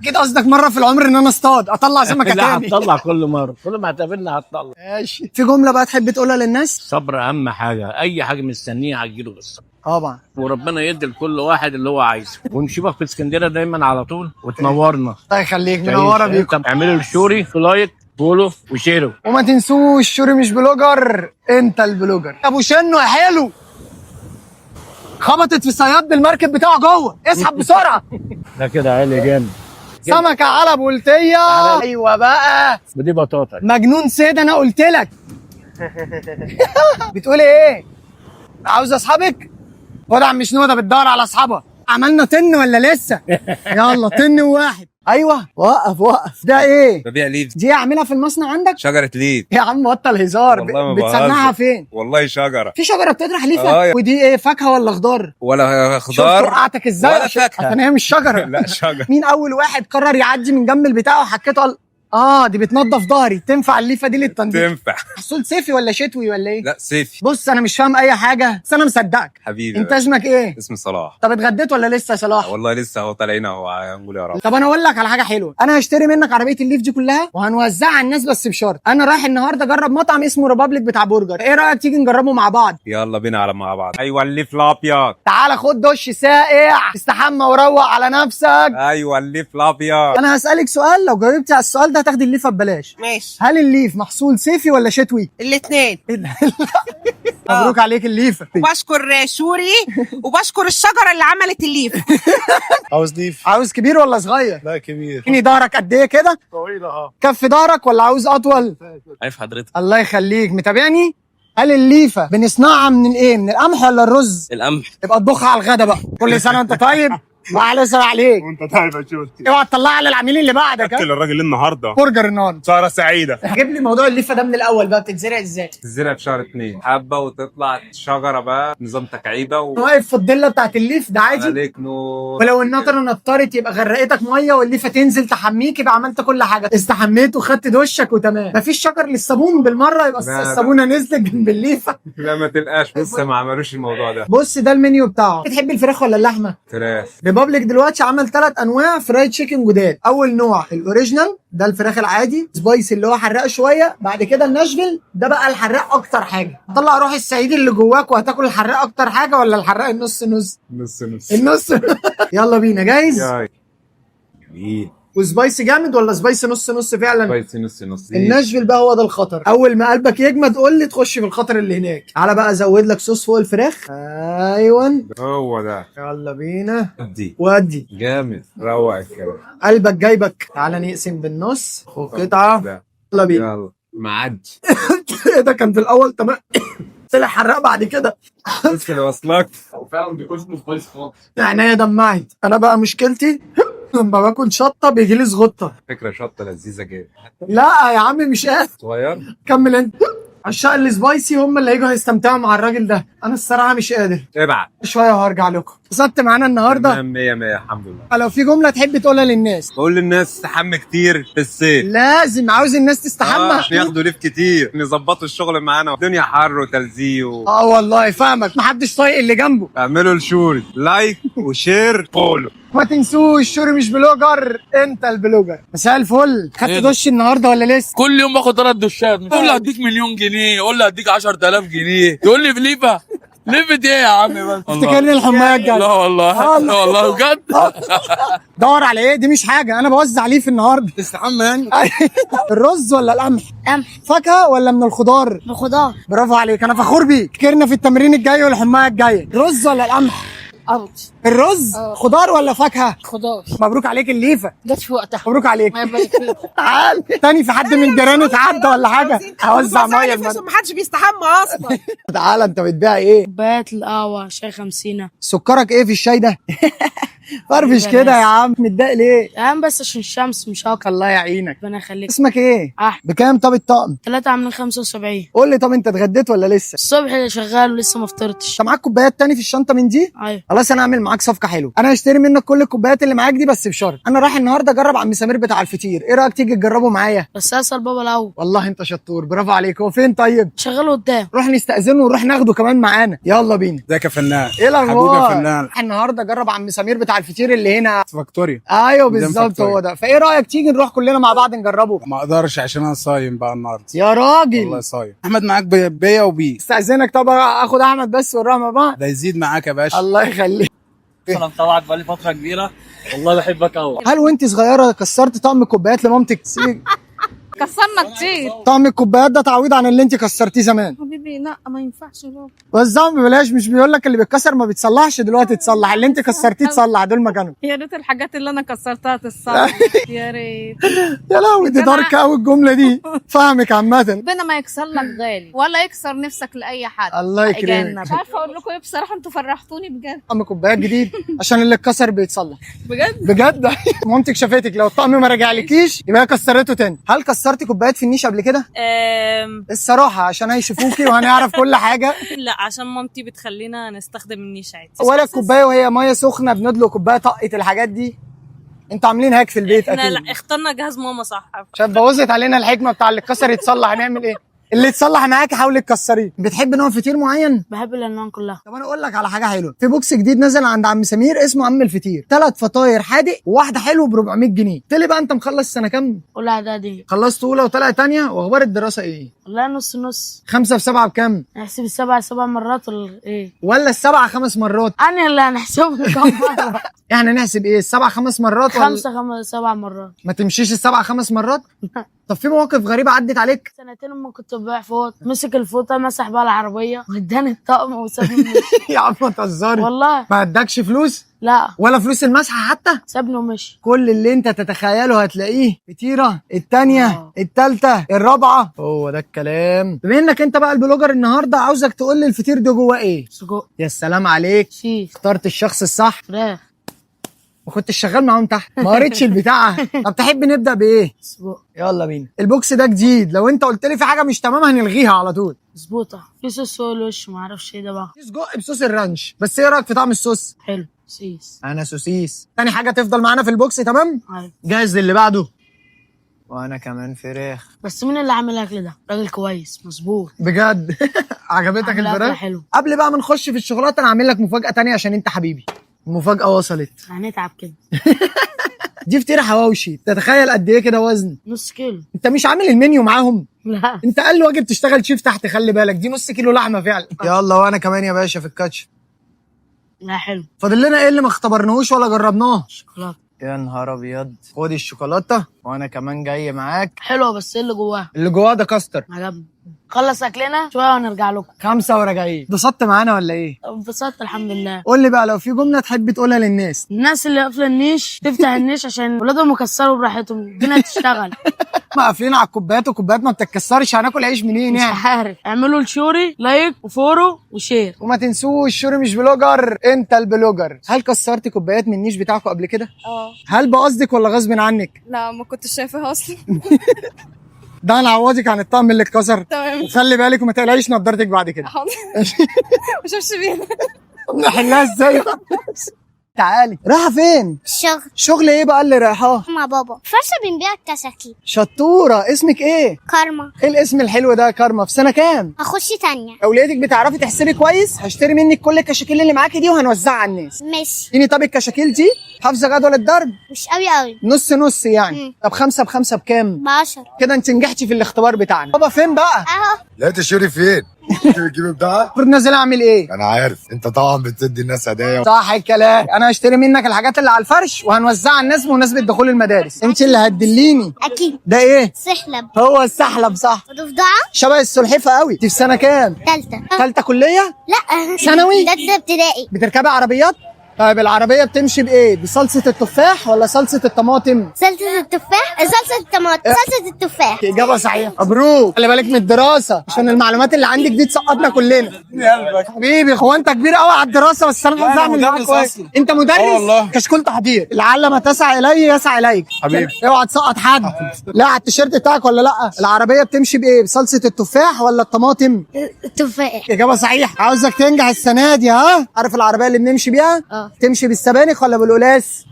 كده قصدك مره في العمر ان انا اصطاد اطلع سمكه تاني؟ لا هتطلع كل مره، كل ما هتقابلنا هتطلع. ماشي. في جمله بقى تحب تقولها للناس؟ صبر اهم حاجه، اي حاجه مستنيه هتجيله بالصبر. طبعا. وربنا يدي لكل واحد اللي هو عايزه، ونشوفك في اسكندريه دايما على طول وتنورنا. الله يخليك، منوره بيكم. اعملوا الشوري في لايك فولو وشيروا، وما تنسوش شوري مش بلوجر، انت البلوجر. ابو شنو يا حلو خبطت في صياد بالمركب بتاعه جوه، اسحب بسرعه. ده كده عالي جامد. سمكه على بولتيه. ايوه بقى. ودي بطاطا. مجنون سيد انا قلت لك. بتقولي ايه؟ عاوز اصحابك؟ خد عم شنوده بتدور على اصحابها. عملنا طن ولا لسه؟ يلا طن واحد. ايوه وقف ده ايه؟ ببيع ليف. دي اعملها في المصنع عندك؟ شجره ليف. يا عم بطل هزار. والله ما بتصنعها بهزر. فين؟ والله شجره. في شجره بتطرح ليفه؟ ودي ايه، فاكهه ولا خضار؟ ولا شفت خضار وقعتك ازاي؟ ولا فاكهه. عشان هي مش شجره. لا شجره. مين اول واحد قرر يعدي من جنب البتاع وحكيته دي بتنضف ظهري، تنفع الليفه دي للتنظيف؟ تنفع. محصول صيفي ولا شتوي ولا ايه؟ لا صيفي. بص انا مش فاهم اي حاجه بس انا مصدقك. حبيبي. انت اسمك ايه؟ اسمي صلاح. طب اتغديت ولا لسه يا صلاح؟ والله لسه اهو طالعين اهو، هنقول يا رب. طب انا اقول لك على حاجه حلوه، انا هشتري منك عربيه الليف دي كلها وهنوزعها على الناس بس بشرط، انا رايح النهارده اجرب مطعم اسمه ريبابليك بتاع برجر، ايه رايك تيجي نجربه مع بعض؟ يلا بينا على مع بعض. ايوه الليف الابيض. تعالى خد دش ساقع، استحمى وروق على نفسك. ايوه الليف الابيض. انا هسالك سؤال، لو جاوبتي على السؤال ده هتاخدي الليفه ببلاش. ماشي. هل الليف محصول صيفي ولا شتوي؟ الاثنين. مبروك عليك الليفه. وبشكر شوري وبشكر الشجره اللي عملت الليف. عاوز ليف. عاوز كبير ولا صغير؟ لا كبير. اديني ظهرك قد ايه كده؟ طويله اهو. كف ظهرك ولا عاوز اطول؟ عارف حضرتك. الله يخليك، متابعني؟ هل الليفه بنصنعها من ايه؟ من القمح ولا الرز؟ القمح. يبقى اطبخها على الغدا بقى. كل سنه وانت طيب. واحلى سنه عليك. وانت طيب يا شوتي. اوعى تطلعها على العميل اللي بعدك. اكل الراجل النهارده برجر النهارده. سهره سعيده. جيب لي موضوع الليفه ده من الاول بقى، بتتزرع ازاي؟ تزرع في شهر 2 حبه وتطلع شجره بقى، نظام تكعيبه واقف في الضله بتاعت الليف ده عادي؟ عليك نور. ولو النطره نطرت يبقى غرقتك ميه والليفه تنزل تحميك، يبقى عملت كل حاجه، استحميت وخدت دشك وتمام. مفيش شجر للصابون بالمره، يبقى لا. الصابونه نزلت جنب الليفه. لا ما تلقاش، لسه ما عملوش الموضوع ده. بص ده المنيو بتاعه. بتحب الفراخ ولا اللحمه؟ فراخ. ريبابليك دلوقتي عمل 3 انواع فرايد تشيكن جداد. اول نوع الاوريجينال، ده الفراخ العادي سبايسي اللي هو حراق شويه. بعد كده الناشفيل، ده بقى الحراق اكتر حاجه. طلع روح الصعيدي اللي جواك وهتاكل الحراق اكتر حاجه ولا الحراق النص نص؟ نص نص. النص. يلا بينا، جاهز؟ ايه وسبايسي جامد ولا سبايسي نص نص فعلا؟ سبايسي نص نص. الناشفيل بقى هو ده الخطر، اول ما قلبك يجمد قول لي تخش في الخطر اللي هناك. تعالى بقى ازود لك صوص فوق الفراخ. ايوه هو ده. يلا بينا. ودي ودي جامد، روق الكلام. قلبك جايبك. تعالى نقسم بالنص، خد قطعه. يلا بينا. يلا معدي. ايه ده، كان في الاول تمام طلع حراق بعد كده. بس اللي واصلك فعلا بيكون سبايس خالص. عينيا دمعت. انا بقى مشكلتي لما باكل شطه بيجي لي زغطه. فكره شطه لذيذه جدا. لا يا عم مش قادر. صغير. كمل انت. عشاق السبايسي هم اللي هيجوا هيستمتعوا مع الراجل ده، انا الصراحه مش قادر. ابعت شويه وهرجع لكم. انبسطت معانا النهارده. تمام 100 100 الحمد لله. لو في جمله تحب تقولها للناس؟ بقول للناس تستحمى كتير في الصيف. لازم، عاوز الناس تستحمى. عشان ياخدوا ليف كتير، نظبطوا الشغل معانا، الدنيا حر وتلزيق والله فاهمك، محدش طايق اللي جنبه. اعملوا الشوري لايك وشير فولو. ما تنسوش شوري مش بلوجر، انت البلوجر. مساء الفل. خدت دش النهارده ولا لسه؟ كل يوم باخد 3 دشات. تقول لي هديك مليون جنيه، قول لي هديك 10000 جنيه، تقول لي بليفه ليفه ايه يا عم؟ بس افتكرني الحمايه الجايه. لا والله لا والله بجد. دور على ايه؟ دي مش حاجه، انا بوزع ليف النهارده. تستحمى يعني. الرز ولا القمح؟ قمح. فاكهه ولا من الخضار؟ من خضار. برافو عليك، انا فخور بيك. فكرنا في التمرين الجاي والحمايه الجايه. رز ولا القمح؟ قمح. الرز خضار ولا فاكهه؟ خضار. مبروك عليك الليفه. جت في وقتها. مبروك عليك. ما يبارك فيك. تعال تاني، في حد من الجيران اتعدى ولا حاجه؟ هوزع ميه عشان ما حدش بيستحمى اصلا. تعال، انت بتبيع ايه؟ كوبايات القهوه شاي 50. سكرك ايه في الشاي ده؟ فرفش كده يا عم، متضايق ليه؟ يا عم بس عشان الشمس مش اكتر. الله يعينك. ربنا يخليك. اسمك ايه؟ احمد. بكام طب الطقم؟ 3 عاملين 75. قول لي طب انت اتغديت ولا لسه؟ الصبح شغال ولسه ما فطرتش. انت معاك كوبايات تاني في الشنطه من دي؟ ايوه. خلاص انا هعمل معاك صفقه حلوه، انا هشتري منك كل الكوبايات اللي معاك دي بس بشرط، انا رايح النهارده اجرب عم سمير بتاع الفطير، ايه رايك تيجي تجربه معايا؟ بس اسال بابا الاول. والله انت شطور، برافو عليك. هو فين طيب؟ شغال قدام. روح نستأذنه ونروح ناخده كمان معانا. يلا بينا. ازيك يا فنان؟ ايه الاخبار؟ حبيبي يا فنان. رايح النهارده اجرب عم سمير بتاع الفطير اللي هنا في فاكتوريا. ايوه بالظبط هو ده، فايه رايك تيجي نروح كلنا مع بعض نجربه؟ ما اقدرش عشان انا صايم بقى النهارده. يا راجل والله صايم. احمد معاك بيا وبي. استأذنك طب اخد احمد بس ونروح مع بعض. ده يزيد معاك يا باشا. الله يخليك. انا متابعك بقالي فتره كبيره، والله بحبك قوي. هل وانت صغيره كسرت طقم كوبايات لمامتك؟ كسرنا كتير. طعم الكوبايات ده تعويض عن اللي انت كسرتيه زمان. حبيبي لا ما ينفعش بابا. وزعهم ببلاش، مش بيقول لك اللي بيتكسر ما بيتصلحش، دلوقتي تصلح اللي انت كسرتيه تصلح دول مكانهم. يا ريت الحاجات اللي انا كسرتها تتصلح. يا ريت. يا لهوي دي دارك قوي الجمله دي. فاهمك عامه. ربنا ما يكسر لك غالي ولا يكسر نفسك لاي حد. الله يكرمك. مش عارفه اقول لكم ايه بصراحه، انتوا فرحتوني بجد. طعم كوبايات جديد عشان اللي اتكسر بيتصلح. بجد بجد. مامتك شافتك لو الطقم ما رجعلكيش يبقى كسرته تاني. هل كسرتي كوبايات في النيش قبل كده؟ الصراحه عشان هيشوفوكي وهنعرف كل حاجه. لا عشان مامتي بتخلينا نستخدم النيش عادي. ولا الكوبايه وهي ميه سخنه بندلق كوبايه طقت الحاجات دي. انتوا عاملين هاك في البيت اكيد. لا اخترنا جهاز ماما صح. عشان بوظت علينا الحكمه بتاع اللي اتكسر يتصلح. هنعمل ايه؟ اللي يتصلح معاكي حاولي تكسريه. بتحب نوع فطير معين؟ بحب الالوان كلها. طب انا اقول لك على حاجه حلوه، في بوكس جديد نزل عند عم سمير اسمه عم الفطير، 3 فطاير حادق وواحده حلو ب 400 جنيه. قلت لي بقى انت مخلص سنه كام؟ اولى اعدادي. خلصت اولى وطلع تانية، واخبار الدراسه ايه؟ والله نص نص. 5 في 7 بكام؟ نحسب السبع 7 مرات ولا ايه؟ ولا السبعه 5 مرات؟ انا اللي هنحسبهم كم مره. يعني نحسب ايه، السبعه 5 مرات 5 7 مرات. ما تمشيش السبعه 5 مرات؟ طب في مواقف غريبه عدت عليك؟ سنتين لما كنت ببيع فوط، مسك الفوطه مسح بقى العربيه واداني الطقم وسابني. يا عم ما تهزري والله. ما اداكش فلوس؟ لا ولا فلوس المسحه حتى؟ سابني ومشي. كل اللي انت تتخيله هتلاقيه. فطيره التانية التالتة الرابعه، هو ده الكلام. بما انك انت بقى البلوجر النهارده، عاوزك تقول لي الفطير ده جواه ايه؟ سجق. يا سلام عليك، اخترت الشخص الصح. فراخ. ما كنتش شغال معاهم تحت، ما قريتش البتاعه. طب تحب نبدا بايه؟ سجق. يلا بينا. البوكس ده جديد، لو انت قلت لي في حاجه مش تمام هنلغيها على طول. مظبوطه. في صوص فوق الوش ما اعرفش ايه ده بقى. في سجق بصوص الرانش، بس ايه رايك في طعم الصوص؟ حلو. سوسيس. انا سوسيس. تاني حاجه تفضل معانا في البوكس تمام؟ ايوه. جاهز للي بعده؟ وانا كمان فراخ. بس مين اللي عامل الاكل ده؟ راجل كويس مظبوط بجد. عجبتك الفراخ؟ حلو. قبل بقى ما نخش في الشغلات انا هعمل لك مفاجاه تانية عشان انت حبيبي. المفاجاه وصلت. هنتعب كده. دي فطيره حواوشي، تتخيل قد ايه كده وزن؟ نص كيلو. انت مش عامل المنيو معاهم؟ لا انت قال واجب تشتغل شيف تحت، خلي بالك دي نص كيلو لحمه فعلا. يلا وانا كمان يا باشا في الكاتشب. لا حلو. فاضل لنا ايه اللي ما اختبرناهوش ولا جربناه؟ شوكولاته. يا نهار ابيض. خد الشوكولاته وانا كمان جاي معاك. حلوه بس ايه اللي جواها؟ اللي جواها ده كاستر. عجبني. خلص اكلنا شويه ونرجع لكم. 5 وراجعين. اتبسطت معانا ولا ايه؟ انبسطت الحمد لله. قول لي بقى لو في جمله تحب تقولها للناس. الناس اللي قافله النيش تفتح النيش عشان ولادهم يكسروا براحتهم، الدنيا تشتغل. ما قافلين على الكوبايات والكوبايات ما بتتكسرش، هناكل عيش منين يعني؟ مش عارف. اعملوا لشوري لايك وفورو وشير. وما تنسوش شوري مش بلوجر، انت البلوجر. هل كسرتي كوبايات من النيش بتاعكم قبل كده؟ هل بقصدك ولا غصب عنك؟ لا ما كنتش شايفاها اصلا. ده انا هعوضك عن الطقم اللي اتكسر. تمام. وخلي بالك وما تقلقيش نضارتك بعد كده. حاضر. ما شوفش بينا. نحلها ازاي؟ تعالي. رايحه فين؟ الشغل. شغل ايه بقى اللي رايحاه؟ مع بابا فرشة بنبيع الكشاكيل. شطوره. اسمك ايه؟ كارما. ايه الاسم الحلو ده كارما؟ في سنه كام؟ هخش تانية. اولادك بتعرفي تحسبي كويس؟ هشتري منك كل الكشاكيل اللي معاكي دي وهنوزعها على الناس. ماشي. اديني. طب الكشاكيل دي حافظه جدول الضرب؟ مش قوي. نص نص يعني. طب 5 ب5 بكام؟ ب10. كده انت نجحتي في الاختبار بتاعنا. بابا فين بقى؟ اهو. لقيت الشوري فين؟ بتجيب بتاعها؟ المفروض نازل اعمل ايه؟ انا عارف انت طبعا بتدي الناس هدايا. صح الكلام. انا هشتري منك الحاجات اللي على الفرش وهنوزعها على الناس بمناسبه دخول المدارس. انت اللي هتدليني. اكيد. ده ايه؟ سحلب. هو السحلب صح. ضفدعة. شبه السلحفه قوي. انت في سنه كام؟ ثالثه كليه؟ لا ثانوي؟ ده ابتدائي. بتركبي عربيات؟ طيب العربيه بتمشي بايه؟ بصلصه التفاح ولا صلصه الطماطم؟ صلصة التفاح. صلصة الطماطم. صلصة التفاح. اجابه صحيحه. مبروك. خلي بالك من الدراسه عشان المعلومات اللي عندك دي تسقطنا كلنا. حبيبي هو انت كبير قوي على الدراسه بس انا عايز اعمل معاك كويس. انت مدرس؟ والله. كشكول تحضير. العلم تسعى الي يسعى اليك. حبيبي. اوعى تسقط حد. لا على التيشيرت بتاعك ولا لا؟ العربيه بتمشي بايه؟ بصلصه التفاح ولا الطماطم؟ التفاح. اجابه صحيحه. عاوزك تنجح السنه دي. ها عارف العربيه اللي بنمشي بيها؟ تمشي بالسبانخ ولا بالقلاس؟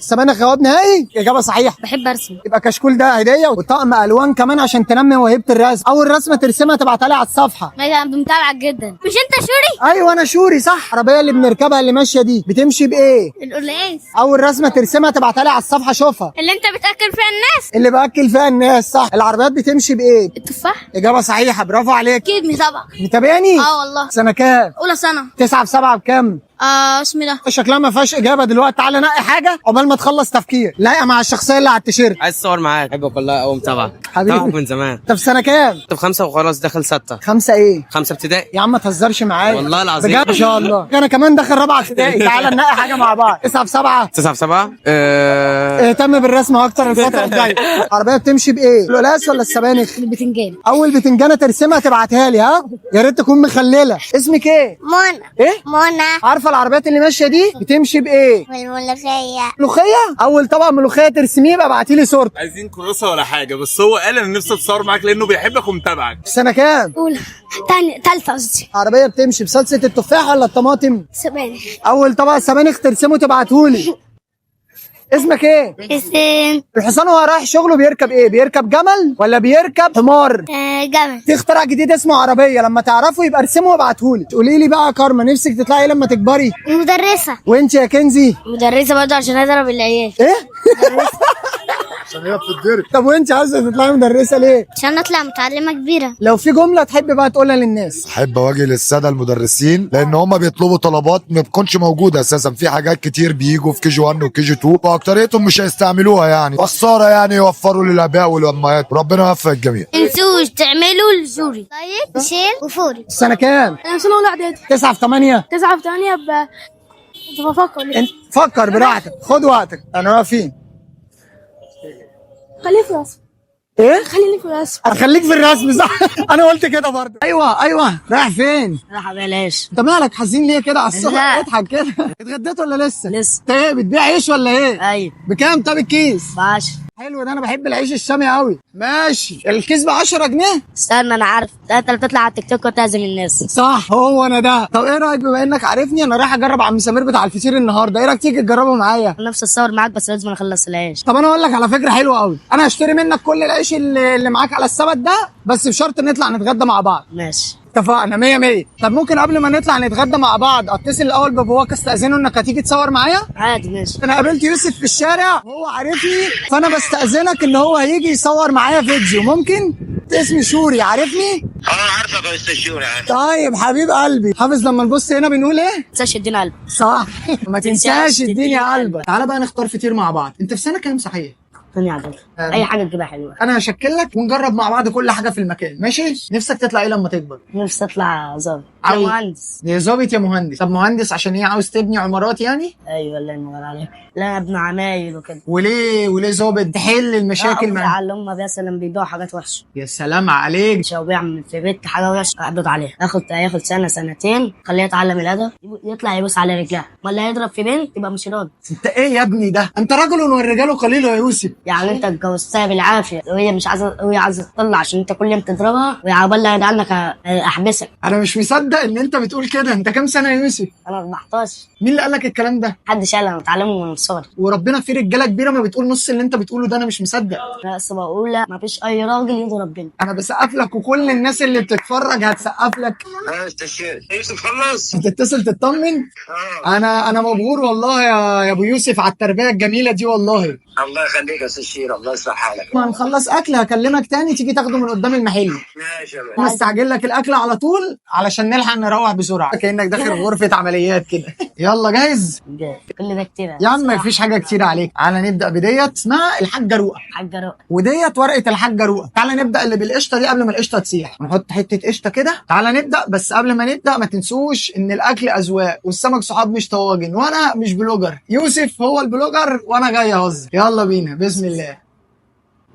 سبانخ جواب نهائي. اجابه صحيحه. بحب ارسم. يبقى كشكول ده هديه وطقم الوان كمان عشان تنمي موهبه الرسم. اول رسمه ترسمها تبعتها لي على الصفحه. متابعك جدا. مش انت شوري؟ ايوه انا شوري صح. العربيه اللي بنركبها اللي ماشيه دي بتمشي بايه؟ القلاس. اول رسمه ترسمها تبعتها لي على الصفحه شوفها. اللي انت بتاكل فيها الناس. اللي باكل فيها الناس صح. العربيات بتمشي بايه؟ التفاح. اجابه صحيحه برافو عليك. اكيد متابعك. متابعني؟ والله. سنه كام؟ اولى سنه. 9 في 7 بكام؟ اسمي ده. شكلها ما فيهاش اجابه دلوقتي. تعالى نقي حاجه عقبال ما تخلص تفكير. لايقه مع الشخصيه اللي على التيشيرت. عايز اتصور معاك، بحبك والله قوي، متابعك حبيبي من زمان. انت في سنه كام؟ كنت في 5 وخلاص داخل 6. 5 ايه؟ 5 ابتدائي. يا عم ما تهزرش معايا والله العظيم بجد. ان شاء الله انا كمان داخل 4 ابتدائي. تعالى نقي حاجه مع بعض. 9 في 7. 9 في 7. اهتم بالرسم اكتر الفتره الجايه. العربيه بتمشي بايه؟ القلاس ولا السبانخ؟ البتنجان. اول بتنجانه ترسمها تبعتها لي ها، يا ريت تكون مخلله. اسمك ايه؟ منى. ايه؟ منى. عارفه العربيات اللي ماشيه دي بتمشي بايه؟ بالملوخيه. ملوخيه؟ اول طبق ملوخيه ترسميه يبقى ابعتي لي صورته. عايزين كراسه ولا حاجه، بس هو قال انا نفسي اتصور معاك لانه بيحبك ومتابعك. في سنه كام؟ اولى. تالتة قصدي. عربيه بتمشي بصلصه التفاح ولا الطماطم؟ سبانخ. اول طبق سبانخ ترسمه تبعتهولي. اسمك ايه؟ حسين. الحصان وهو رايح شغله بيركب ايه؟ بيركب جمل ولا بيركب حمار؟ جمل. في اختراع جديد اسمه عربيه، لما تعرفه يبقى ارسمه وابعتهولي. قولي لي بقى يا كارما، نفسك تطلعي ايه لما تكبري؟ مدرسة. وانت يا كنزي؟ مدرسة برضه عشان اضرب العيال. ايه؟ عشان هي بتتضرب. طب وانت عايزه تطلعي مدرسه ليه؟ عشان اطلع متعلمة كبيرة. لو في جمله تحب بقى تقولها للناس. احب اواجه للساده المدرسين لان هم بيطلبوا طلبات ما بتكونش موجوده اساسا. في حاجات كتير بيجوا في كي جي 1 وكي جي 2 واكتريتهم مش هيستعملوها، يعني خساره يعني يوفروا للاباء والامهات. ربنا يوفق الجميع. انسوش تعملوا الجوري. طيب شيل وفوري. السنه كام؟ انا سنه اولى اعدادي. 9 في 8. 9 في 8 بفكر. فكر براحتك، خد وقتك. انا واقفين. خليه في راسي. ايه؟ خليني في الرسم. هخليك في الرسم صح. انا قلت كده برضه. ايوه رايح فين؟ راح بلاش. انت مالك حزين ليه كده على الصبح؟ لا. اضحك كده. اتغديت ولا لسه؟ لسه. انت ايه بتبيع عيش ولا ايه؟ ايوه. بكام طب الكيس؟ ب10. حلو ده، انا بحب العيش الشامي قوي. ماشي، الكيس ب 10 جنيه؟ استنى انا عارف، انت اللي بتطلع على التيك توك وتعزم الناس. صح، هو انا ده. طب ايه رايك بما انك عارفني انا رايح اجرب عم سمير بتاع الفطير النهارده، ايه رايك تيجي تجربه معايا؟ نفسي اتصور معاك بس لازم اخلص العيش. طب انا اقول لك على فكره حلوه قوي، انا هشتري منك كل العيش اللي معاك على السبت ده، بس بشرط نطلع نتغدى مع بعض. ماشي اتفقنا 100 100. طب ممكن قبل ما نطلع نتغدى مع بعض اتصل الاول بابواك استاذنه انك هتيجي تصور معايا؟ عادي ماشي. انا قابلت يوسف في الشارع وهو عارفني، فانا بستاذنك ان هو هيجي يصور معايا فيديو. ممكن؟ اسمي شوري، عارفني؟ عارفك يا استاذ شوري. طيب حبيب قلبي، حافظ لما نبص هنا بنقول ايه؟ ما تنساش اديني قلبك. صح. ما تنساش اديني قلبك. تعالى بقى نختار فطير مع بعض. انت في سنه كام صحيح؟ ثانية عدل. اي حاجه تجيبها حلوه. انا هشكل لك ونجرب مع بعض كل حاجه في المكان. ماشي؟ نفسك تطلع ايه لما تكبر؟ نفسي اطلع ظابط يا مهندس. يا ظابط يا مهندس. طب مهندس عشان ايه؟ عاوز تبني عمارات يعني؟ ايوه الله ينور عليك. لا ابن عمايل وكده. وليه ظابط؟ تحل المشاكل مع اللي هم مثلا بيبيعوا حاجات وحشه. يا سلام عليك. مش هو بيعمل في بيت حاجه وحشه اقبض عليها. ياخد سنه سنتين خليه يتعلم الادب، يطلع يبص على رجلها، ولا هيضرب في بنت يبقى مش راجل. انت ايه يا ابني ده؟ انت رجل والرجال قليل يا يوسف. يعني انت اتجوزتها بالعافيه وهي مش عايزه، وهي عايزه تطلع عشان انت كل يوم تضربها، ويا عقبال لا يدعي عنك احبسك. انا مش مصدق ان انت بتقول كده. انت كام سنه يا يوسف؟ انا 14. مين اللي قال لك الكلام ده؟ محدش قال، انا متعلمه من صغري. وربنا في رجاله كبيره ما بتقول نص اللي انت بتقوله ده. انا مش مصدق. لا بس بقول لا، مفيش اي راجل يضرب بنت. انا بسقف لك وكل الناس اللي بتتفرج هتسقف لك. يوسف خلص. هتتصل تطمن. انا مبهور والله يا ابو يوسف على التربيه الجميله دي والله. الله يخليك يا استاذ شير، الله يصلح حالك. ما نخلص اكل هكلمك تاني تيجي تاخده من قدام المحل. ماشي يا باشا. مستعجل لك الاكل على طول علشان نلحق نروح بسرعه، كانك داخل غرفه عمليات كده. يلا جاهز؟ جاهز. كل ده كتير يا عم مفيش حاجه كتير عليك. تعالى نبدا بديت اسمها الحاجه رؤى. حاجه رؤى. وديت ورقه الحاجه رؤى. تعالى نبدا اللي بالقشطه دي قبل ما القشطه تسيح. نحط حته قشطه كده. تعالى نبدا، بس قبل ما نبدا ما تنسوش ان الاكل اذواق والسمك صحاب مش طواجن، وانا مش بلوجر. يوسف هو البلوجر وانا جاي اهزر. يلا بينا بسم الله.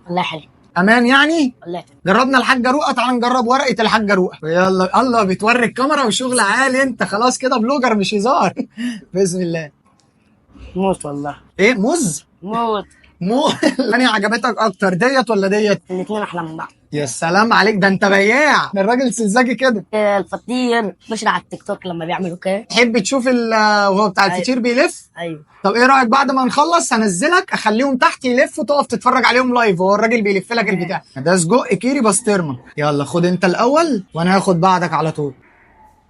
الله يحليك. امان يعني؟ الله. جربنا الحاجه رؤى، تعالى نجرب ورقه الحاجه رؤى. يلا. الله بتوري الكاميرا وشغل عالي. انت خلاص كده بلوجر مش هزار. بسم الله. موت والله. ايه موز؟ موت. يعني عجبتك اكتر ديت ولا ديت؟ الاثنين احلى من بعض. يا سلام عليك، ده انت بياع. ده الراجل سذاجي كده. الفطير مشي على التيك توك لما بيعملوا كده. تحب تشوف وهو بتاع الفطير بيلف؟ ايوه. طب ايه رايك بعد ما نخلص هنزلك اخليهم تحت يلفوا، تقف تتفرج عليهم لايف وهو الراجل بيلف لك البتاع. ده سجق كيري بسطرمه. يلا خد انت الاول وانا هاخد بعدك على طول.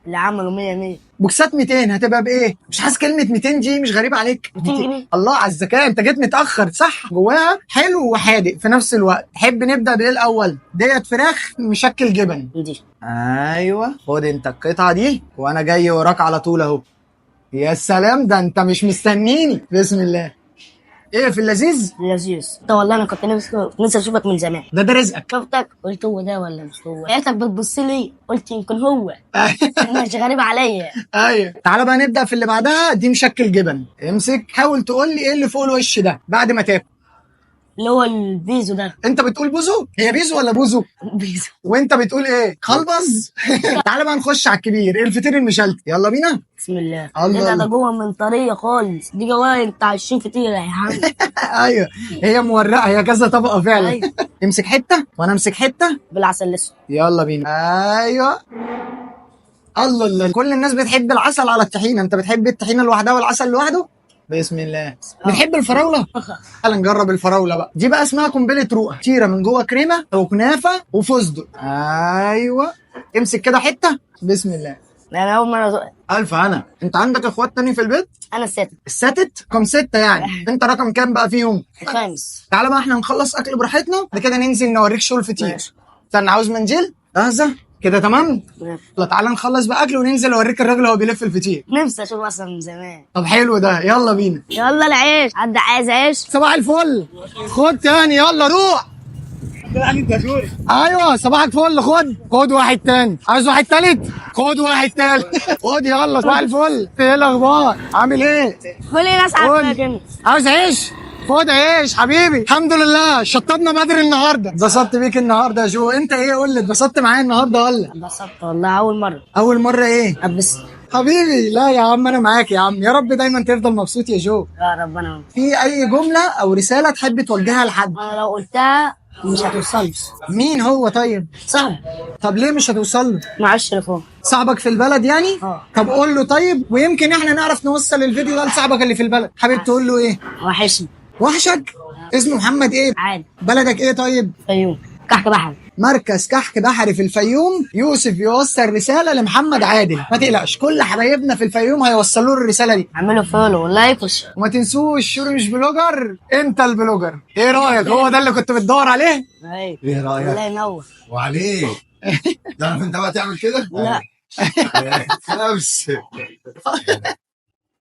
اللي عملوا 100 بوكسات 200 هتبقى بايه؟ مش حاسس كلمه 200 دي مش غريبه عليك؟ 200 جنيه. الله على الذكاء، انت جيت متاخر صح. جواها حلو وحادق في نفس الوقت. تحب نبدا بايه الاول؟ ديت فراخ مشكل جبن دي. ايوه خد انت القطعه دي وانا جاي وراك على طول اهو. يا سلام، ده انت مش مستنيني. بسم الله. ايه في اللذيذ؟ لذيذ. انت والله انا كنت نفسي اشوفك من زمان. ده رزقك. شفتك قلت هو ده ولا مش هو، لقيتك بتبص لي قلت يمكن هو. مش غريب عليا. ايوه. تعالى بقى نبدا في اللي بعدها. دي مشكل جبن. امسك، حاول تقول لي ايه اللي فوق الوش ده بعد ما تاكل. اللي هو البيزو ده. انت بتقول بوزو؟ هي بيزو ولا بوزو؟ بيزو. وانت بتقول ايه؟ خلبز. تعالى بقى نخش على الكبير، الفطير المشلتت. يلا بينا. بسم الله. الله. ده جوه من طريه خالص، دي جواها بتاع 20 فطيره يا عم. ايوه، هي مورقه، هي كذا طبقه فعلا. أيوة. امسك حته وانا امسك حته بالعسل الاسود. يلا بينا. ايوه. الله، كل الناس بتحب العسل على الطحينه، انت بتحب الطحينه لوحدها والعسل لوحده؟ بسم الله. بتحب الفراوله؟ تعالى نجرب الفراوله بقى. دي بقى اسمها قنبله رؤى، تيره من جوه كريمه وكنافه وفستق. ايوه. امسك كده حته. بسم الله. انا اول مره ادوق. الف هنا. انت عندك اخوات تاني في البيت؟ انا السادس. السادس؟ كم 6 يعني. انت رقم كام بقى فيهم؟ الخامس. تعالى بقى احنا نخلص اكل براحتنا، بعد كده ننزل نوريك شغل الفطير. استنى، عاوز منجيل؟ جاهزه؟ كده تمام؟ لا تعالى نخلص بقى اكل وننزل اوريك الراجل وهو بيلف الفطير. نفسي اشوف اصلا من زمان. طب حلو ده، يلا بينا. يلا العيش، حد عايز عيش؟ صباح الفل. خد تاني، يلا روح. ايوه صباح الفل. خد واحد تاني. عايز واحد تالت؟ خد واحد تالت. خد يلا. صباح الفل. ايه الاخبار؟ عامل ايه؟ كل الناس عارفه كده. عاوز عيش؟ خد عيش حبيبي. الحمد لله شطبنا بدري النهارده. اتبسطت بيك النهارده يا جو. انت ايه؟ قول لي، اتبسطت معايا النهارده ولا؟ اتبسطت والله. اول مره. اول مره ايه؟ ابس حبيبي. لا يا عم انا معاك يا عم، يا رب دايما تفضل مبسوط يا جو. يا رب. انا في اي جمله او رساله تحب توجهها لحد؟ انا لو قلتها مش هتوصل. مين هو طيب؟ صاحبي. طب ليه مش هتوصل له؟ معاش تليفون. صاحبك في البلد يعني؟ طب قول له طيب، ويمكن احنا نعرف نوصل الفيديو ده لصاحبك اللي في البلد. حابب تقول له ايه؟ وحشني. وحشك؟ اسمه محمد ايه؟ عادي. بلدك ايه طيب؟ فيوم. كحك بحري. مركز كحك بحري في الفيوم. يوسف يوصل رساله لمحمد عادل، ما تقلقش، كل حبايبنا في الفيوم هيوصلوا له الرساله دي. اعملوا فولو ولايك وما تنسوش شوري مش بلوجر، انت البلوجر. ايه رايك؟ هو ده اللي كنت بتدور عليه؟ ايوه. ايه رايك؟ الله ينور. وعليك. تعرف انت بقى تعمل كده؟ لا. نفس